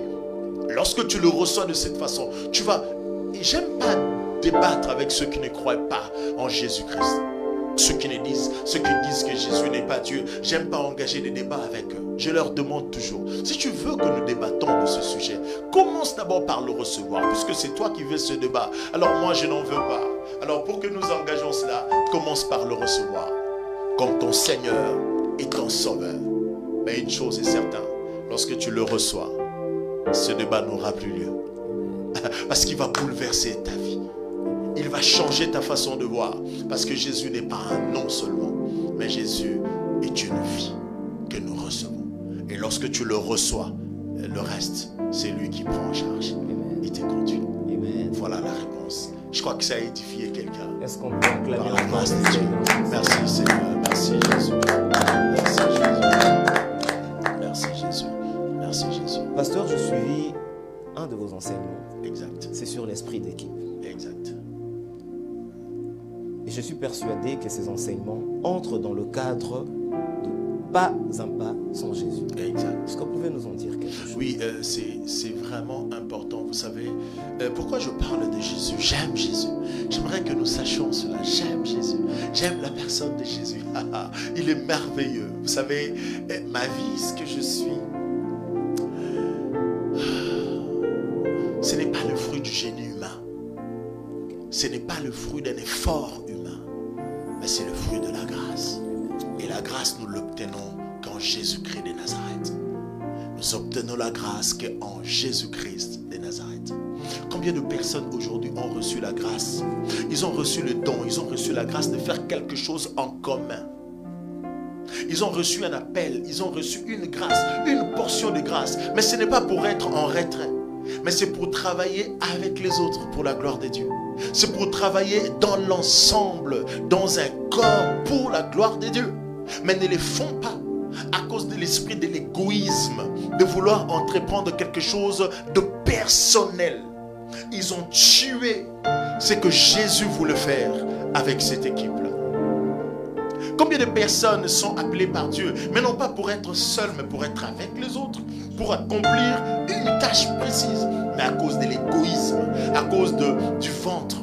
Speaker 2: Lorsque tu le reçois de cette façon, tu vas, et j'aime pas débattre avec ceux qui ne croient pas en Jésus-Christ. Ceux qui disent que Jésus n'est pas Dieu, j'aime pas engager des débats avec eux. Je leur demande toujours, si tu veux que nous débattons de ce sujet, commence d'abord par le recevoir, puisque c'est toi qui veux ce débat. Alors moi, je n'en veux pas. Alors pour que nous engageons cela, commence par le recevoir, comme ton Seigneur et ton Sauveur. Mais une chose est certaine, lorsque tu le reçois, ce débat n'aura plus lieu. Parce qu'il va bouleverser ta vie. Il va changer ta façon de voir. Parce que Jésus n'est pas un nom seulement. Mais Jésus est une vie que nous recevons. Et lorsque tu le reçois, le reste, c'est lui qui prend en charge. Il te conduit. Voilà la réponse. Je crois que ça a édifié quelqu'un.
Speaker 1: Est-ce qu'on peut acclamer
Speaker 2: Par la grâce de Dieu. Merci Seigneur. Merci Jésus. Merci Jésus. Merci Jésus. Merci Jésus.
Speaker 1: Pasteur, je suivis un de vos enseignements.
Speaker 2: Exact.
Speaker 1: C'est sur l'esprit d'équipe.
Speaker 2: Exact.
Speaker 1: Et je suis persuadé que ces enseignements entrent dans le cadre de pas un pas sans Jésus.
Speaker 2: Exact.
Speaker 1: Est-ce que vous pouvez nous en dire quelque chose?
Speaker 2: Oui, c'est vraiment important. Vous savez, pourquoi je parle de Jésus? J'aime Jésus. J'aimerais que nous sachions cela. J'aime Jésus. J'aime la personne de Jésus. Il est merveilleux. Vous savez, ma vie, ce que je suis, ce n'est pas le fruit du génie humain. Ce n'est pas le fruit d'un effort humain, mais c'est le fruit de la grâce. Et la grâce, nous l'obtenons qu'en Jésus-Christ de Nazareth. Nous obtenons la grâce qu'en Jésus-Christ de Nazareth. Combien de personnes aujourd'hui ont reçu la grâce? Ils ont reçu le don, ils ont reçu la grâce de faire quelque chose en commun. Ils ont reçu un appel, ils ont reçu une grâce, une portion de grâce. Mais ce n'est pas pour être en retrait, mais c'est pour travailler avec les autres pour la gloire de Dieu. C'est pour travailler dans l'ensemble, dans un corps pour la gloire de Dieu. Mais ne les font pas à cause de l'esprit de l'égoïsme, de vouloir entreprendre quelque chose de personnel. Ils ont tué ce que Jésus voulait faire avec cette équipe-là. Combien de personnes sont appelées par Dieu, mais non pas pour être seules, mais pour être avec les autres, pour accomplir une tâche précise, mais à cause de l'égoïsme, à cause du ventre.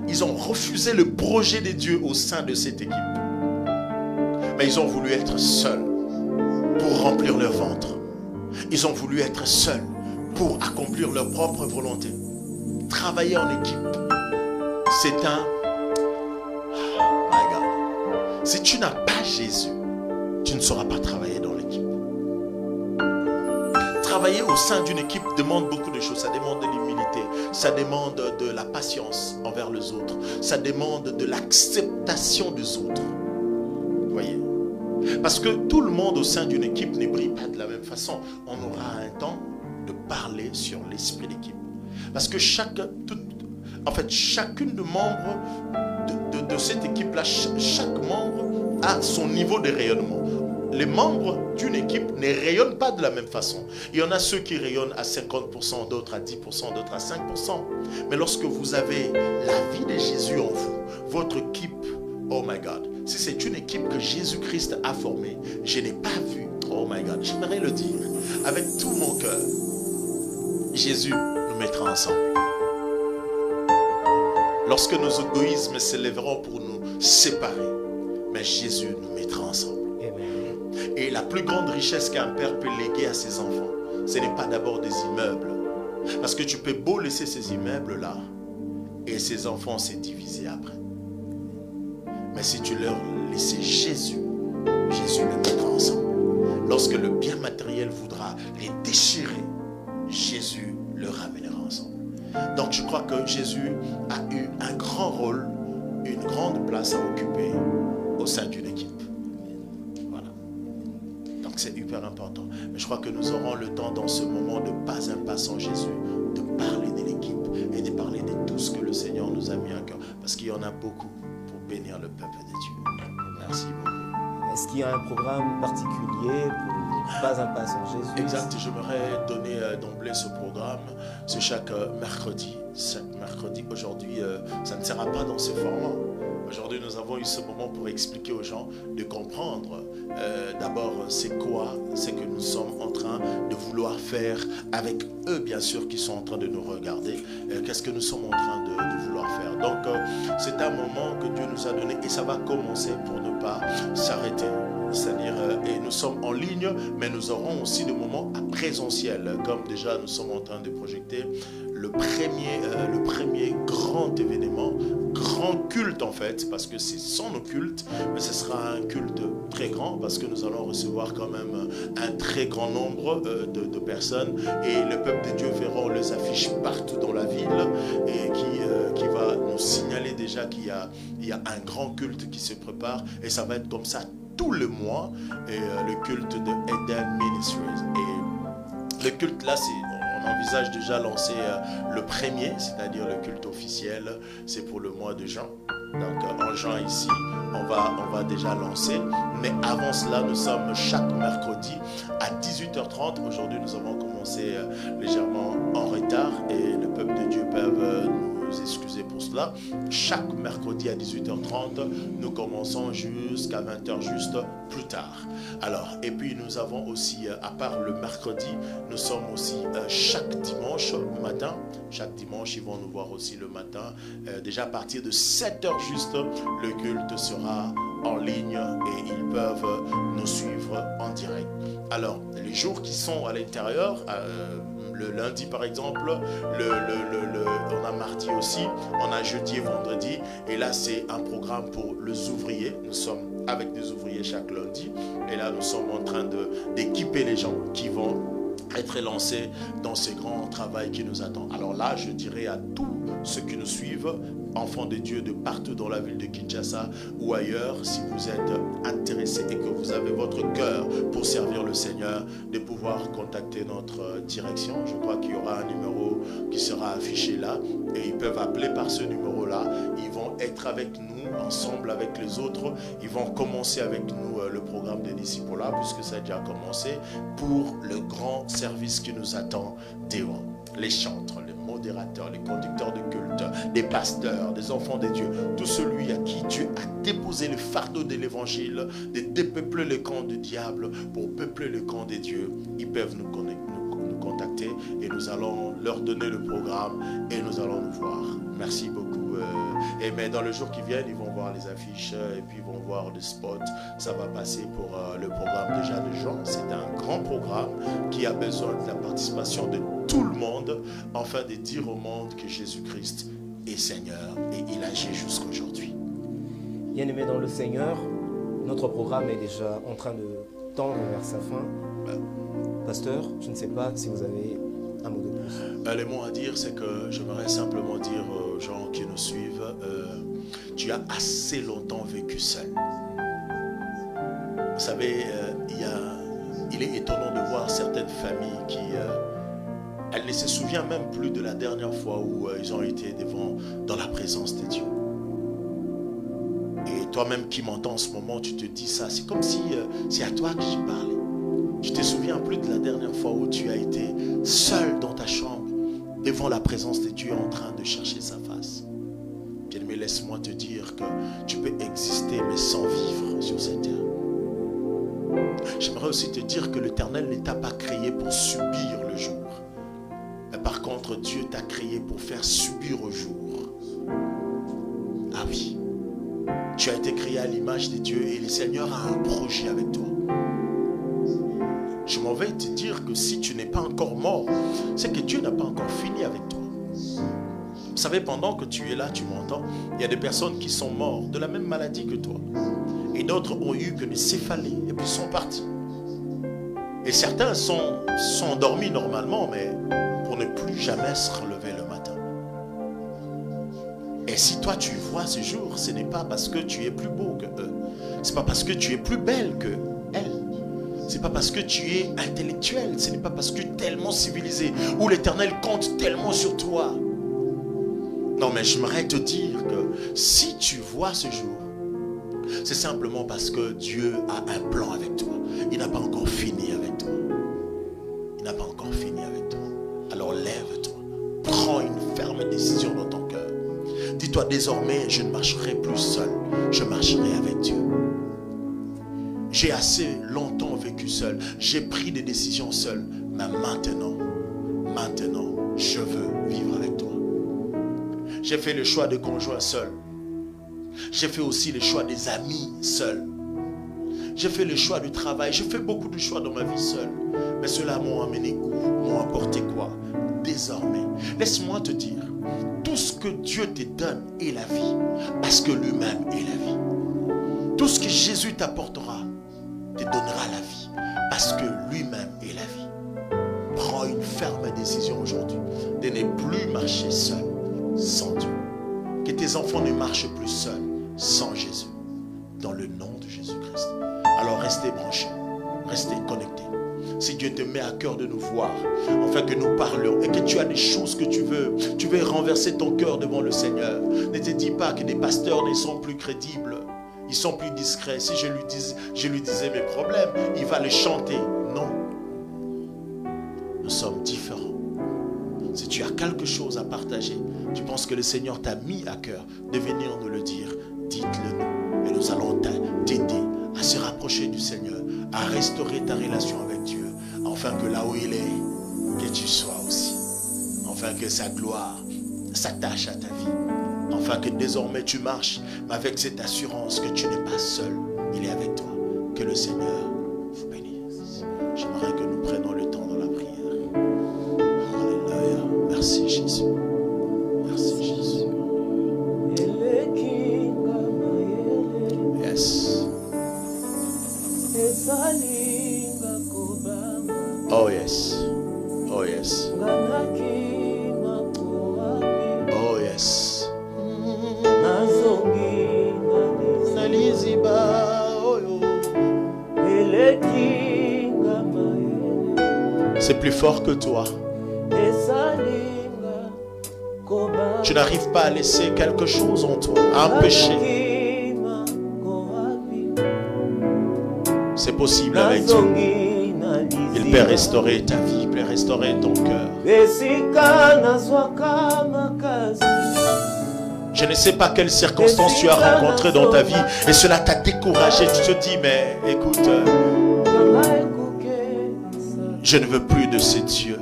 Speaker 2: Ils ont refusé le projet de Dieu au sein de cette équipe. Mais ils ont voulu être seuls pour remplir leur ventre. Ils ont voulu être seuls pour accomplir leur propre volonté. Travailler en équipe, c'est un... My God. Si tu n'as pas Jésus, tu ne sauras pas travailler dans l'équipe. Travailler au sein d'une équipe demande beaucoup de choses. Ça demande de l'humilité, ça demande de la patience envers les autres, ça demande de l'acceptation des autres. Vous voyez? Parce que tout le monde au sein d'une équipe ne brille pas de la même façon. On aura un temps de parler sur l'esprit d'équipe. Parce que chacune de membres de cette équipe-là, chaque membre a son niveau de rayonnement. les membres d'une équipe ne rayonnent pas de la même façon. Il y en a ceux qui rayonnent à 50%, d'autres à 10%, d'autres à 5%. Mais lorsque vous avez la vie de Jésus en vous, votre équipe, oh my God, si c'est une équipe que Jésus-Christ a formée, je n'ai pas vu, oh my God, j'aimerais le dire, avec tout mon cœur, Jésus nous mettra ensemble. Lorsque nos égoïsmes s'élèveront pour nous séparer, mais Jésus nous mettra ensemble. Et la plus grande richesse qu'un père peut léguer à ses enfants, ce n'est pas d'abord des immeubles. Parce que tu peux beau laisser ces immeubles-là, et ses enfants s'est divisé après. Mais si tu leur laisses Jésus, Jésus les mettra ensemble. Lorsque le bien matériel voudra les déchirer, Jésus le ramènera ensemble. Donc je crois que Jésus a eu un grand rôle, une grande place à occuper au sein d'une équipe. Voilà. Donc c'est hyper important. Mais je crois que nous aurons le temps dans ce moment de pas un pas sans Jésus, de parler de l'équipe et de parler de tout ce que le Seigneur nous a mis à cœur. Parce qu'il y en a beaucoup pour bénir le peuple de Dieu. Merci beaucoup.
Speaker 1: Est-ce qu'il y a un programme particulier pour pas un pas sans Jésus?
Speaker 2: Exact, j'aimerais donner d'emblée ce programme. C'est chaque mercredi. Chaque mercredi, aujourd'hui, ça ne sera pas dans ce format. Aujourd'hui, nous avons eu ce moment pour expliquer aux gens de comprendre d'abord c'est quoi, c'est que nous sommes en train de vouloir faire avec eux, bien sûr, qui sont en train de nous regarder. Qu'est-ce que nous sommes en train de vouloir faire. Donc, c'est un moment que Dieu nous a donné et ça va commencer pour ne pas s'arrêter. C'est-à-dire, et nous sommes en ligne, mais nous aurons aussi des moments à présentiel, comme déjà nous sommes en train de projeter le premier grand événement, grand culte en fait, parce que c'est son culte, mais ce sera un culte très grand, parce que nous allons recevoir quand même un très grand nombre de personnes, et le peuple de Dieu verront les affiches partout dans la ville, et qui va nous signaler déjà qu'il y a un grand culte qui se prépare, et ça va être comme ça tout le mois, et le culte de Eden Ministries. Et le culte là, on envisage déjà lancer le premier, c'est-à-dire le culte officiel, c'est pour le mois de juin. Donc en juin ici, on va déjà lancer. Mais avant cela, nous sommes chaque mercredi à 18h30. Aujourd'hui, nous avons commencé légèrement en retard et le peuple de Dieu peut nous excuser pour cela. Chaque mercredi à 18h30, nous commençons jusqu'à 20h juste plus tard. Alors, et puis nous avons aussi, à part le mercredi, nous sommes aussi chaque dimanche matin. Chaque dimanche, ils vont nous voir aussi le matin. Déjà à partir de 7h juste, le culte sera en ligne et ils peuvent nous suivre en direct. Alors, les jours qui sont à l'intérieur, le lundi par exemple, on a mardi aussi, on a jeudi et vendredi, et là c'est un programme pour les ouvriers. Nous sommes avec des ouvriers chaque lundi, et là nous sommes en train d'équiper les gens qui vont être lancés dans ce grand travail qui nous attend. Alors là, je dirais à tous ceux qui nous suivent, enfants de Dieu de partout dans la ville de Kinshasa ou ailleurs, si vous êtes intéressés et que vous avez votre cœur pour servir le Seigneur, de pouvoir contacter notre direction. Je crois qu'il y aura un numéro qui sera affiché là et ils peuvent appeler par ce numéro-là. Ils vont être avec nous, ensemble avec les autres. Ils vont commencer avec nous le programme des disciples là, puisque ça a déjà commencé, pour le grand service qui nous attend devant. Les chantres, les modérateurs, les conducteurs de culte, des pasteurs, des enfants de Dieu, tout celui à qui Dieu a déposé le fardeau de l'évangile, de dépeupler le camp du diable pour peupler le camp des dieux, ils peuvent nous contacter et nous allons leur donner le programme et nous allons nous voir. Merci beaucoup. Et mais dans le jour qui vient, ils vont voir les affiches et puis ils vont voir le spot. Ça va passer pour le programme déjà de juin. C'est un grand programme qui a besoin de la participation de tout le monde, afin de dire au monde que Jésus-Christ est Seigneur et il agit jusqu'à aujourd'hui.
Speaker 1: Bien-aimés dans le Seigneur, notre programme est déjà en train de tendre vers sa fin. Pasteur, je ne sais pas si vous avez un mot de plus.
Speaker 2: Les mots à dire, c'est que j'aimerais simplement dire aux gens qui nous suivent, tu as assez longtemps vécu seul. Vous savez, il est étonnant de voir certaines familles qui... elles ne se souviennent même plus de la dernière fois où ils ont été dans la présence de Dieu. Et toi-même qui m'entends en ce moment, tu te dis ça. C'est comme si c'est à toi que je parlais. Tu te souviens plus de la dernière fois où tu as été seul dans ta chambre, devant la présence de Dieu en train de chercher sa face. Bien-aimé, laisse-moi te dire que tu peux exister mais sans vivre sur cette terre. J'aimerais aussi te dire que l'Éternel ne t'a pas créé pour subir le jour. Mais par contre, Dieu t'a créé pour faire subir au jour. Ah oui. Tu as été créé à l'image de Dieu et le Seigneur a un projet avec toi. Je m'en vais te dire que si tu n'es pas encore mort, c'est que Dieu n'a pas encore fini avec toi. Vous savez, pendant que tu es là, tu m'entends, il y a des personnes qui sont mortes de la même maladie que toi. Et d'autres ont eu que des céphalées et puis sont partis. Et certains sont endormis normalement, mais pour ne plus jamais se relever le matin. Et si toi tu vois ce jour, ce n'est pas parce que tu es plus beau que eux. Ce n'est pas parce que tu es plus belle que elles. Ce n'est pas parce que tu es intellectuel. Ce n'est pas parce que tu es tellement civilisé ou l'Éternel compte tellement sur toi. Non, mais j'aimerais te dire que si tu vois ce jour, c'est simplement parce que Dieu a un plan avec toi. Il n'a pas encore fini avec toi. Il n'a pas encore fini avec toi. Alors lève-toi. Prends une ferme décision dans ton cœur. Dis-toi désormais, je ne marcherai plus seul. Je marcherai avec Dieu. J'ai assez longtemps vécu seul. J'ai pris des décisions seul. Mais maintenant, je veux vivre avec toi. J'ai fait le choix de conjoint seul. J'ai fait aussi le choix des amis seuls. J'ai fait le choix du travail. J'ai fait beaucoup de choix dans ma vie seule. Mais cela m'a amené où? M'ont apporté quoi? Désormais, laisse-moi te dire, tout ce que Dieu te donne est la vie. Parce que lui-même est la vie. Tout ce que Jésus t'apportera te donnera la vie. Parce que lui-même est la vie. Prends une ferme décision aujourd'hui de ne plus marcher seul sans Dieu. Que tes enfants ne marchent plus seuls sans Jésus. Dans le nom de Jésus-Christ. Alors restez branchés. Restez connectés. Si Dieu te met à cœur de nous voir, afin que nous parlions, et que tu as des choses que tu veux renverser ton cœur devant le Seigneur. Ne te dis pas que des pasteurs ne sont plus crédibles. Ils sont plus discrets. Si je lui disais mes problèmes, il va les chanter. Non. Nous sommes différents. Si tu as quelque chose à partager, tu penses que le Seigneur t'a mis à cœur de venir nous le dire, dites-le nous. Et nous allons t'aider à se rapprocher du Seigneur, à restaurer ta relation avec Dieu, afin que là où il est, que tu sois aussi. Afin que sa gloire s'attache à ta vie. Afin que désormais tu marches avec cette assurance que tu n'es pas seul. Il est avec toi. Que le Seigneur vous bénisse. J'aimerais que nous prenions le temps dans la prière. Alléluia. Merci Jésus. Merci Jésus. Yes. Oh yes. Oh yes. Oh yes. C'est plus fort que toi. Tu n'arrives pas à laisser quelque chose en toi, un péché. C'est possible avec Dieu. Il peut restaurer ta vie, il peut restaurer ton cœur. Je ne sais pas quelles circonstances tu as rencontrées dans ta vie et cela t'a découragé. Tu te dis, mais écoute, je ne veux plus de ces dieux.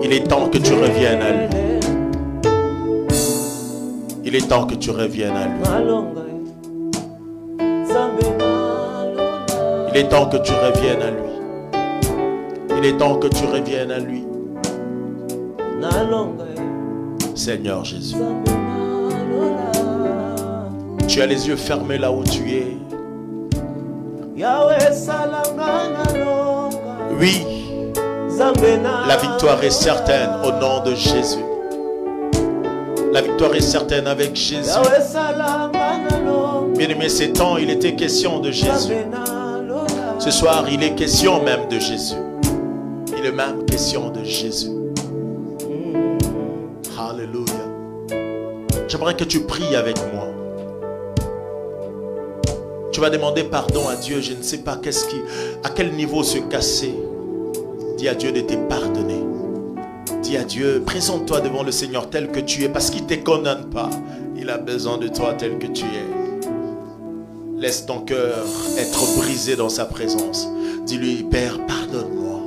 Speaker 2: Il est temps que tu reviennes à lui. Il est temps que tu reviennes à lui. Il est temps que tu reviennes à lui. Il est temps que tu reviennes à lui. Seigneur Jésus, tu as les yeux fermés là où tu es. Oui, la victoire est certaine au nom de Jésus. La victoire est certaine avec Jésus. Bien-aimé, ces temps, il était question de Jésus. Ce soir, il est question même de Jésus. Il est même question de Jésus. Alléluia. J'aimerais que tu pries avec moi. Tu vas demander pardon à Dieu. Je ne sais pas à quel niveau se casser. Dis à Dieu de te pardonner. Dis à Dieu, présente-toi devant le Seigneur tel que tu es, parce qu'il ne te condamne pas. Il a besoin de toi tel que tu es. Laisse ton cœur être brisé dans sa présence. Dis-lui, Père, pardonne-moi.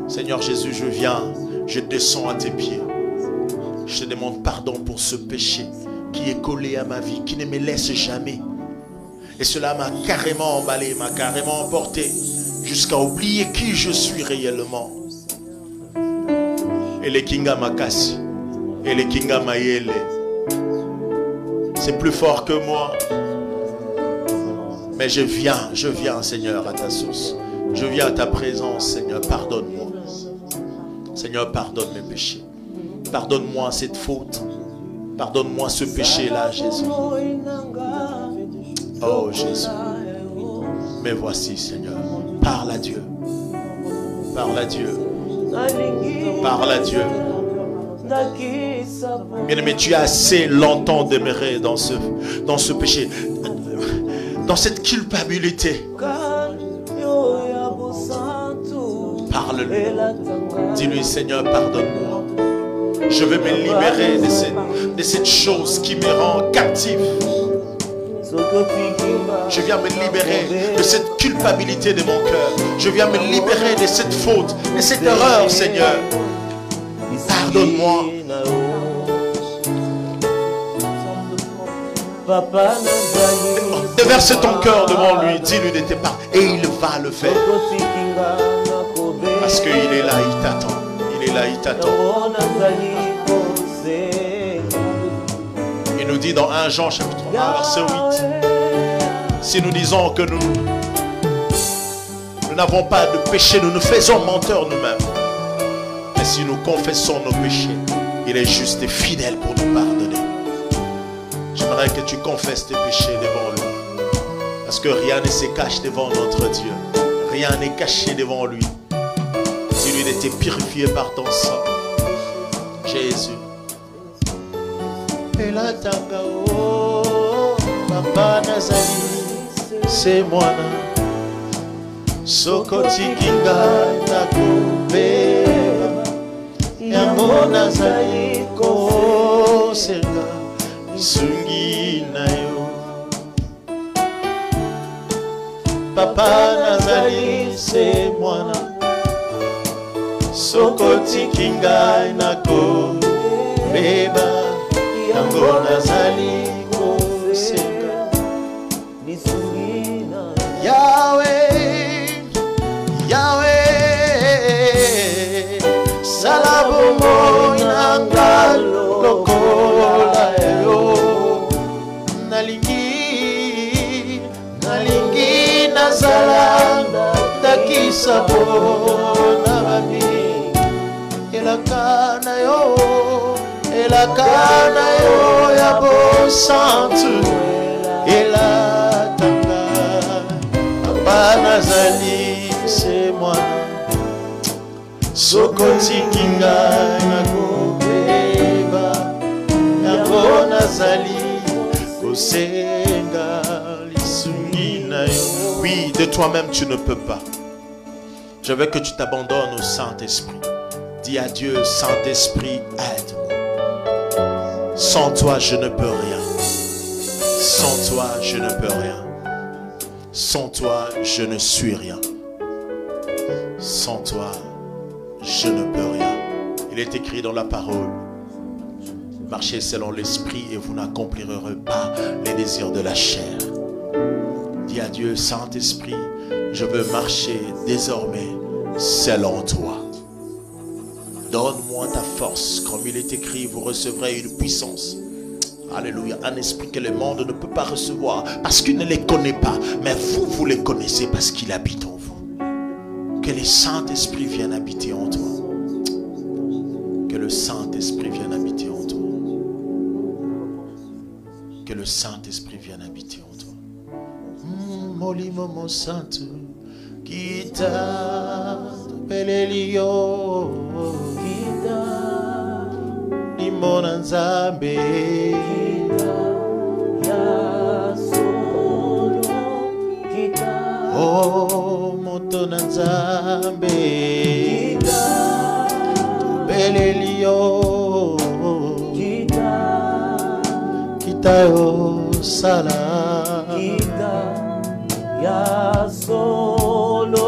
Speaker 2: Seigneur Jésus, je viens, je descends à tes pieds. Je te demande pardon pour ce péché qui est collé à ma vie, qui ne me laisse jamais. Et cela m'a carrément emballé, m'a carrément emporté, jusqu'à oublier qui je suis réellement. Et les Kinga Makasi, et les Kinga Mayele, c'est plus fort que moi. Mais je viens, Seigneur, à ta source. Je viens à ta présence, Seigneur, pardonne-moi. Seigneur, pardonne mes péchés. Pardonne-moi cette faute. Pardonne-moi ce péché-là, Jésus. Oh, Jésus. Mais voici, Seigneur. Parle à Dieu. Parle à Dieu. Parle à Dieu. Bien-aimé, tu as assez longtemps demeuré dans ce péché, dans cette culpabilité. Parle-lui. Dis-lui, Seigneur, pardonne-moi. Je veux me libérer de cette chose qui me rend captif. Je viens me libérer de cette culpabilité de mon cœur. Je viens me libérer de cette faute, de cette erreur, Seigneur. Pardonne-moi. Déverse ton cœur devant lui. Dis-lui de tes parts. Et il va le faire. Parce qu'il est là, il t'attend. Il est là, il t'attend. Il nous dit dans 1 Jean chapitre 1 verset 8. Si nous disons que nous n'avons pas de péché, nous nous faisons menteurs nous-mêmes. Mais si nous confessons nos péchés, il est juste et fidèle pour nous pardonner. J'aimerais que tu confesses tes péchés devant lui. Parce que rien ne se cache devant notre Dieu. Rien n'est caché devant lui. Dis-lui de te purifier par ton sang. Jésus. Et la tangao, Papa Nazali, c'est moi. Sokoti kinga nakobeba, yango nazali kosenga, misungi na yo. Papa Nazali, c'est moi. Sokoti kinga nakobeba, yango nazali kosenga. Yahweh, Yahweh, salabomo inanga lokola yo. Nalingi nazala takisabo na babi. Elakana yo yabo santu. Elatanga Papa Nazali, c'est moi. Sokoti kinga nakobeba, yango nazali kosenga lisungi na yo. Oui, de toi-même tu ne peux pas. Je veux que tu t'abandonnes au Saint-Esprit. Dis à Dieu, Saint-Esprit, aide-moi. Sans toi, je ne peux rien. Sans toi, je ne peux rien. Sans toi, je ne suis rien. Sans toi, je ne peux rien. Il est écrit dans la parole. Marchez selon l'esprit et vous n'accomplirez pas les désirs de la chair. Dis à Dieu, Saint-Esprit, je veux marcher désormais selon toi. Donne-moi ta force. Comme il est écrit, vous recevrez une puissance. Alléluia. Un esprit que le monde ne peut pas recevoir parce qu'il ne les connaît pas. Mais vous, vous les connaissez parce qu'il habite en vous. Que le Saint-Esprit vienne habiter en toi. Que le Saint-Esprit vienne habiter en toi. Que le Saint-Esprit vienne habiter en toi. Molimo mon saint, Kita Pelelio, Kita Limonanzambe. Oh motona nzambe belelio kita yo sala
Speaker 3: ya solo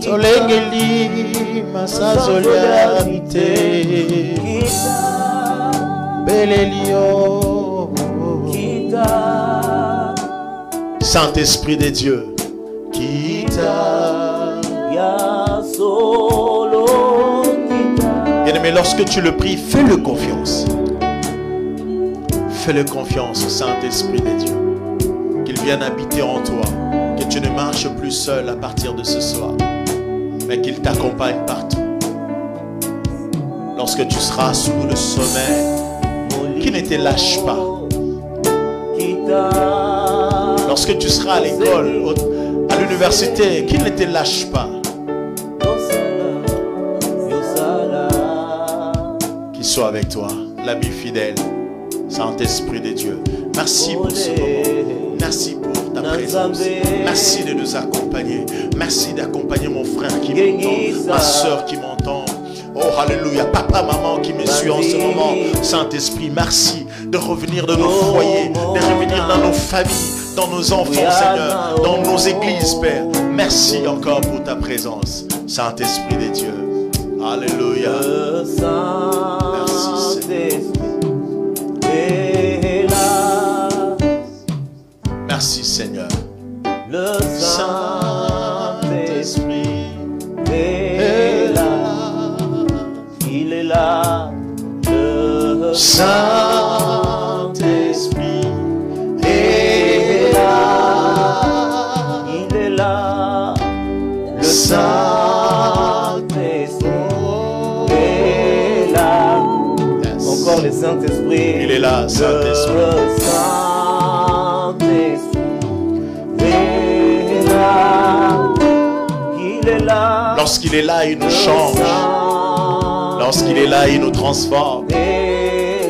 Speaker 2: tolengeli masazoliate belelio Saint-Esprit de Dieu Bien-aimé, lorsque tu le pries, fais-le confiance. Fais-le confiance au Saint-Esprit de Dieu. Qu'il vienne habiter en toi. Que tu ne marches plus seul à partir de ce soir. Mais qu'il t'accompagne partout. Lorsque tu seras sous le sommeil, qu'il ne te lâche pas. Lorsque tu seras à l'école, à l'université, qu'il ne te lâche pas. Qu'il soit avec toi, l'ami fidèle, Saint-Esprit de Dieu. Merci pour ce moment. Merci pour ta présence. Merci de nous accompagner. Merci d'accompagner mon frère qui m'entend, ma soeur qui m'entend. Oh, alléluia. Papa, maman qui me suit en ce moment. Saint-Esprit, merci de revenir de nos foyers, de revenir dans nos familles, dans nos enfants, Seigneur, dans nos églises, Père. Merci encore pour ta présence, Saint-Esprit de Dieu. Alléluia. Merci, Seigneur. Merci, Seigneur.
Speaker 3: Le
Speaker 2: Saint-Esprit
Speaker 3: est là. Il est là. Le
Speaker 2: Saint-Esprit est là.
Speaker 3: Il est là. Le Saint-Esprit est là.
Speaker 2: Yes.
Speaker 3: Encore le Saint-Esprit.
Speaker 2: Il est là, Saint-Esprit.
Speaker 3: Le Saint-Esprit est là. Il est là.
Speaker 2: Lorsqu'il est là, il nous change. Lorsqu'il est là, il nous transforme.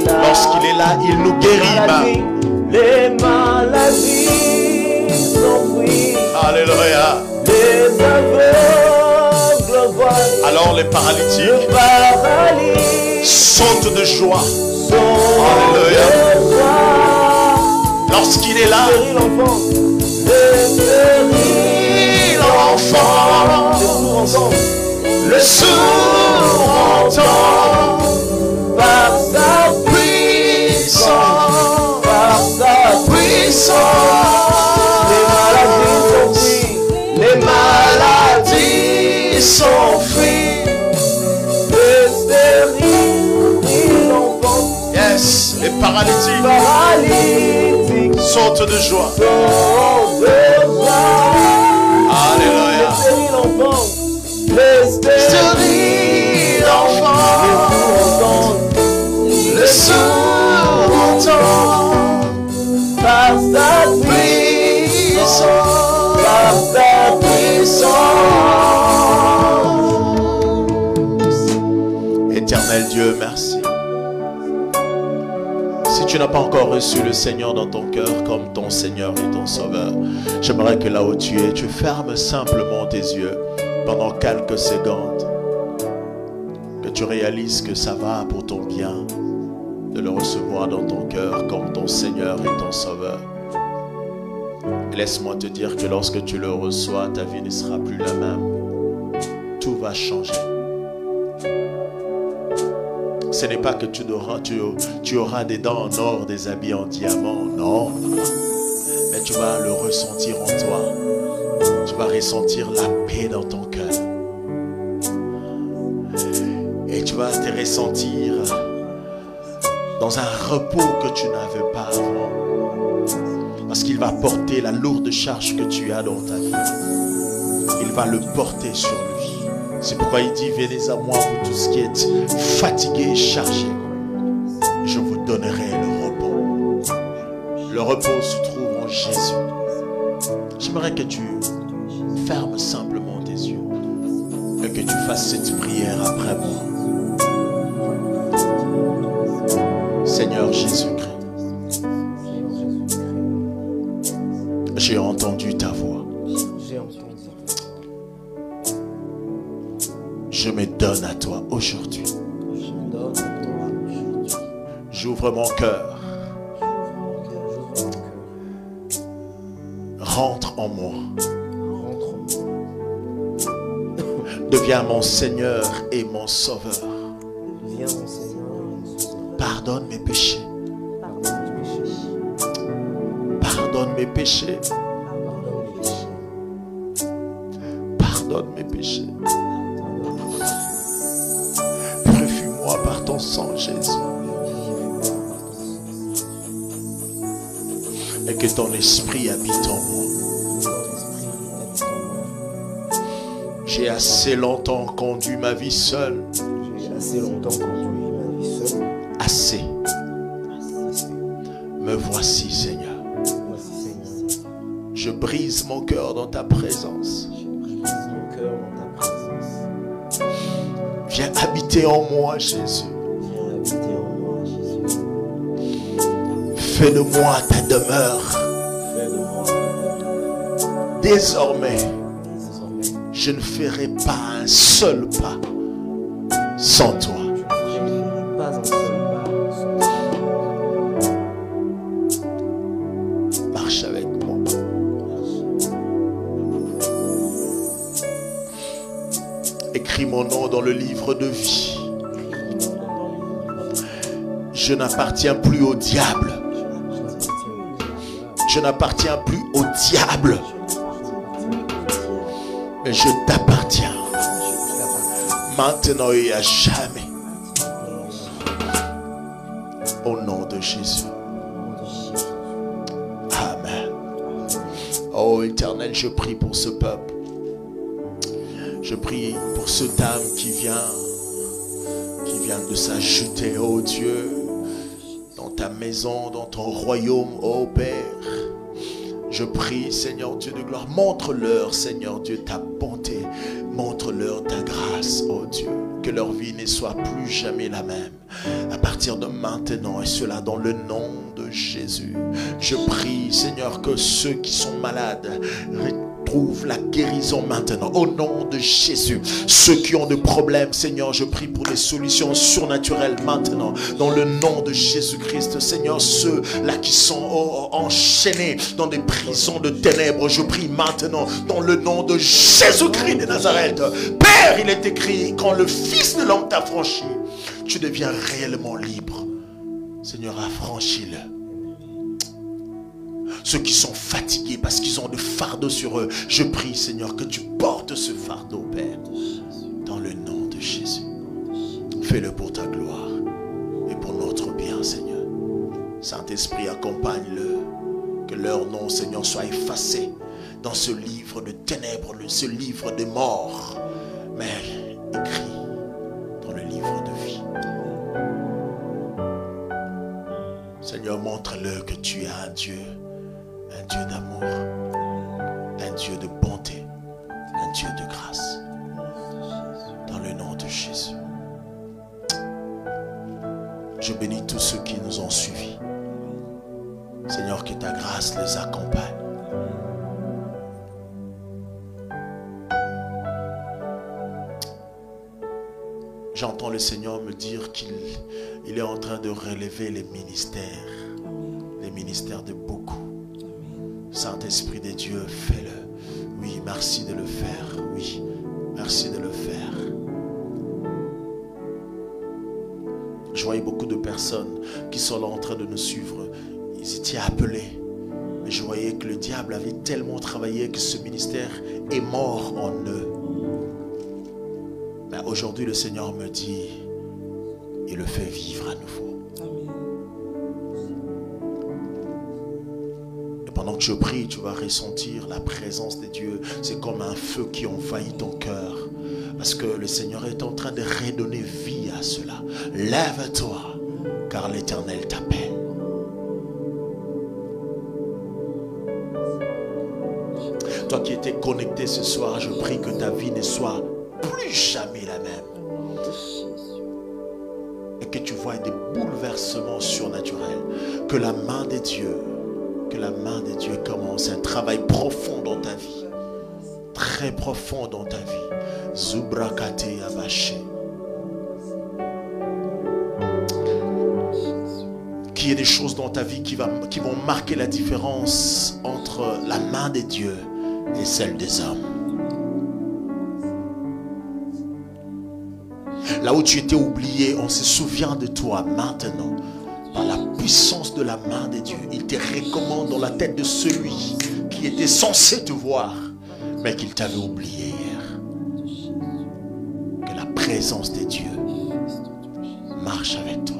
Speaker 2: Lorsqu'il est là, il nous guérit.
Speaker 3: Les maladies s'enfuient.
Speaker 2: Alléluia.
Speaker 3: Les aveugles voient.
Speaker 2: Alors les paralytiques
Speaker 3: Le paralytique
Speaker 2: sautent de joie.
Speaker 3: Alléluia.
Speaker 2: Lorsqu'il est là,
Speaker 3: L'enfant.
Speaker 2: le sourd entend
Speaker 3: Par sa
Speaker 2: puissance,
Speaker 3: par sa
Speaker 2: puissance.
Speaker 3: Les maladies
Speaker 2: s'enfuient.
Speaker 3: Les stériles l'enfant.
Speaker 2: Yes, les paralytiques
Speaker 3: Paralytiques
Speaker 2: sautent de joie.
Speaker 3: sont de joie.
Speaker 2: Alléluia.
Speaker 3: Les stériles
Speaker 2: enfants, le sourd entend
Speaker 3: par sa
Speaker 2: puissance,
Speaker 3: par sa puissance.
Speaker 2: Éternel Dieu, merci. Si tu n'as pas encore reçu le Seigneur dans ton cœur comme ton Seigneur et ton Sauveur, j'aimerais que là où tu es, tu fermes simplement tes yeux pendant quelques secondes, que tu réalises que ça va pour ton bien de le recevoir dans ton cœur comme ton Seigneur et ton Sauveur. Et laisse-moi te dire que lorsque tu le reçois, ta vie ne sera plus la même. Tout va changer. Ce n'est pas que tu auras des dents en or, des habits en diamant, non. Mais tu vas le ressentir en toi. Tu vas ressentir la paix dans ton cœur. Et tu vas te ressentir dans un repos que tu n'avais pas avant. Parce qu'il va porter la lourde charge que tu as dans ta vie. Il va le porter sur lui. C'est pourquoi il dit, venez à moi, vous tous qui êtes fatigués et chargés. Je vous donnerai le repos. Le repos se trouve en Jésus. J'aimerais que tu fermes simplement tes yeux et que tu fasses cette prière après moi. Seigneur Jésus-Christ, j'ai entendu ta voix.
Speaker 3: J'ai entendu
Speaker 2: Je me donne à toi aujourd'hui. J'ouvre mon cœur. Rentre en moi. Deviens mon Seigneur et mon Sauveur. Pardonne mes péchés. Pardonne mes péchés. Pardonne mes péchés. Purifie-moi par ton sang, Jésus. Et que ton esprit habite en moi. J'ai assez longtemps conduit ma vie seule. Assez. Me voici, Seigneur. Je brise mon cœur dans ta présence. Viens habiter en moi, Jésus. Fais de moi ta demeure. Désormais, je ne ferai pas un seul pas sans toi. Marche avec moi. Écris mon nom dans le livre de vie. Je n'appartiens plus au diable. Je n'appartiens plus au diable. Mais je t'appartiens. Maintenant et à jamais. Au nom de Jésus. Amen. Oh Éternel, je prie pour ce peuple. Je prie pour cette âme qui vient de s'ajouter, oh Dieu, dans ta maison, dans ton royaume, oh Père. Je prie, Seigneur Dieu de gloire, montre-leur, Seigneur Dieu, ta bonté. Montre-leur ta grâce, oh Dieu. Que leur vie ne soit plus jamais la même. À partir de maintenant, et cela dans le nom de Jésus. Je prie, Seigneur, que ceux qui sont malades retrouvent la guérison maintenant. Au nom de Jésus. Ceux qui ont des problèmes, Seigneur, je prie pour des solutions surnaturelles maintenant. Dans le nom de Jésus-Christ. Seigneur, ceux-là qui sont enchaînés dans des prisons de ténèbres, je prie maintenant dans le nom de Jésus-Christ de Nazareth. Père, il est écrit, quand le Fils de l'homme t'a franchi, tu deviens réellement libre. Seigneur, affranchis-le. Ceux qui sont fatigués parce qu'ils ont de fardeau sur eux, je prie, Seigneur, que tu portes ce fardeau, Père, dans le nom de Jésus. Fais-le pour ta gloire et pour notre bien, Seigneur. Saint-Esprit, accompagne-le. Que leur nom, Seigneur, soit effacé dans ce livre de ténèbres, ce livre de mort, mais écrit dans le livre de vie. Seigneur, montre-le que tu es un Dieu d'amour, un Dieu de bonté, un Dieu de grâce. Dans le nom de Jésus. Je bénis tous ceux qui nous ont suivis. Seigneur, que ta grâce les accompagne. J'entends le Seigneur me dire qu'il est en train de relever les ministères de beaucoup. Saint-Esprit de Dieu, fais-le. Oui, merci de le faire. Oui, merci de le faire. Je voyais beaucoup de personnes qui sont là en train de nous suivre. Ils étaient appelés. Mais je voyais que le diable avait tellement travaillé que ce ministère est mort en eux. Mais aujourd'hui, le Seigneur me dit, il le fait vivre à nouveau. Et pendant que je prie, tu vas ressentir la présence de Dieu. C'est comme un feu qui envahit ton cœur. Parce que le Seigneur est en train de redonner vie à cela. Lève-toi, car l'Éternel t'appelle. Toi qui étais connecté ce soir, je prie que ta vie ne soit plus jamais la même. Et que tu vois des bouleversements surnaturels. Que la main de Dieu commence un travail profond dans ta vie. très profond dans ta vie. Zubrakate Yabaché. Qu'il y ait des choses dans ta vie qui vont marquer la différence entre la main de Dieu et celle des hommes. Là où tu étais oublié, on se souvient de toi maintenant. Par la puissance de la main de Dieu, il te recommande dans la tête de celui qui était censé te voir, mais qu'il t'avait oublié hier. Que la présence de Dieu marche avec toi.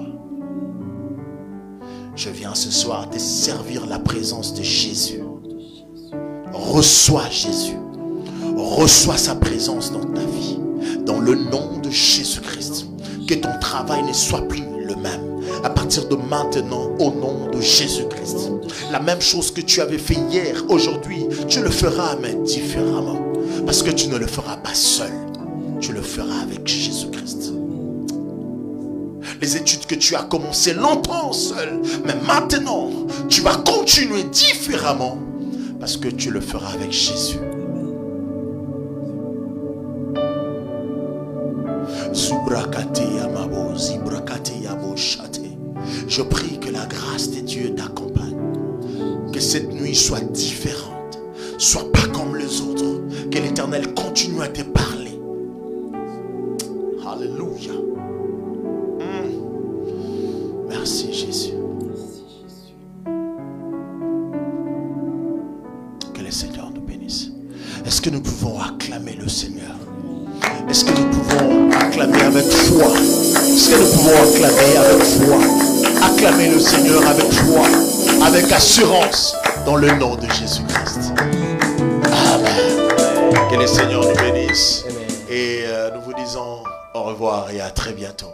Speaker 2: Je viens ce soir te servir la présence de Jésus. Reçois Jésus. Reçois sa présence dans ta vie. Dans le nom de Jésus-Christ. Que ton travail ne soit plus le même. À partir de maintenant, au nom de Jésus-Christ. La même chose que tu avais fait hier, aujourd'hui, tu le feras, mais différemment. Parce que tu ne le feras pas seul. Tu le feras avec Jésus-Christ. Les études que tu as commencé longtemps seul, mais maintenant, tu vas continuer différemment. Parce que tu le feras avec Jésus. Je prie que la grâce de Dieu t'accompagne. Que cette nuit soit différente. Soit pas comme les autres. Que l'Éternel continue à te parler. Alléluia. Merci Jésus. Que le Seigneur nous bénisse. Est-ce que nous pouvons acclamer le Seigneur? Est-ce que nous pouvons acclamer avec foi? Est-ce que nous pouvons acclamer avec foi? Acclamer le Seigneur avec foi, avec assurance, dans le nom de Jésus-Christ. Amen. Que le Seigneur nous bénisse. Amen. Et nous vous disons au revoir et à très bientôt.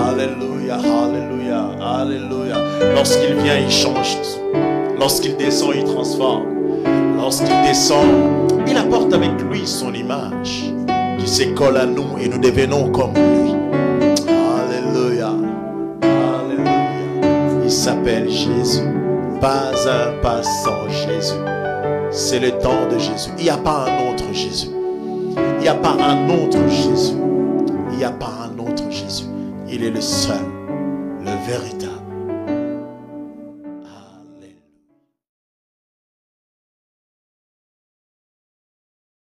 Speaker 2: Alléluia, alléluia, alléluia. Lorsqu'il vient, il change. Lorsqu'il descend, il transforme. Lorsqu'il descend, il apporte avec lui son image qui se colle à nous et nous devenons comme lui. Alléluia, alléluia. Il s'appelle Jésus. Pas un pas sans Jésus. C'est le temps de Jésus. Il n'y a pas un autre Jésus. Il n'y a pas un autre Jésus. Il n'y a pas un autre Jésus. Il est le seul, le véritable.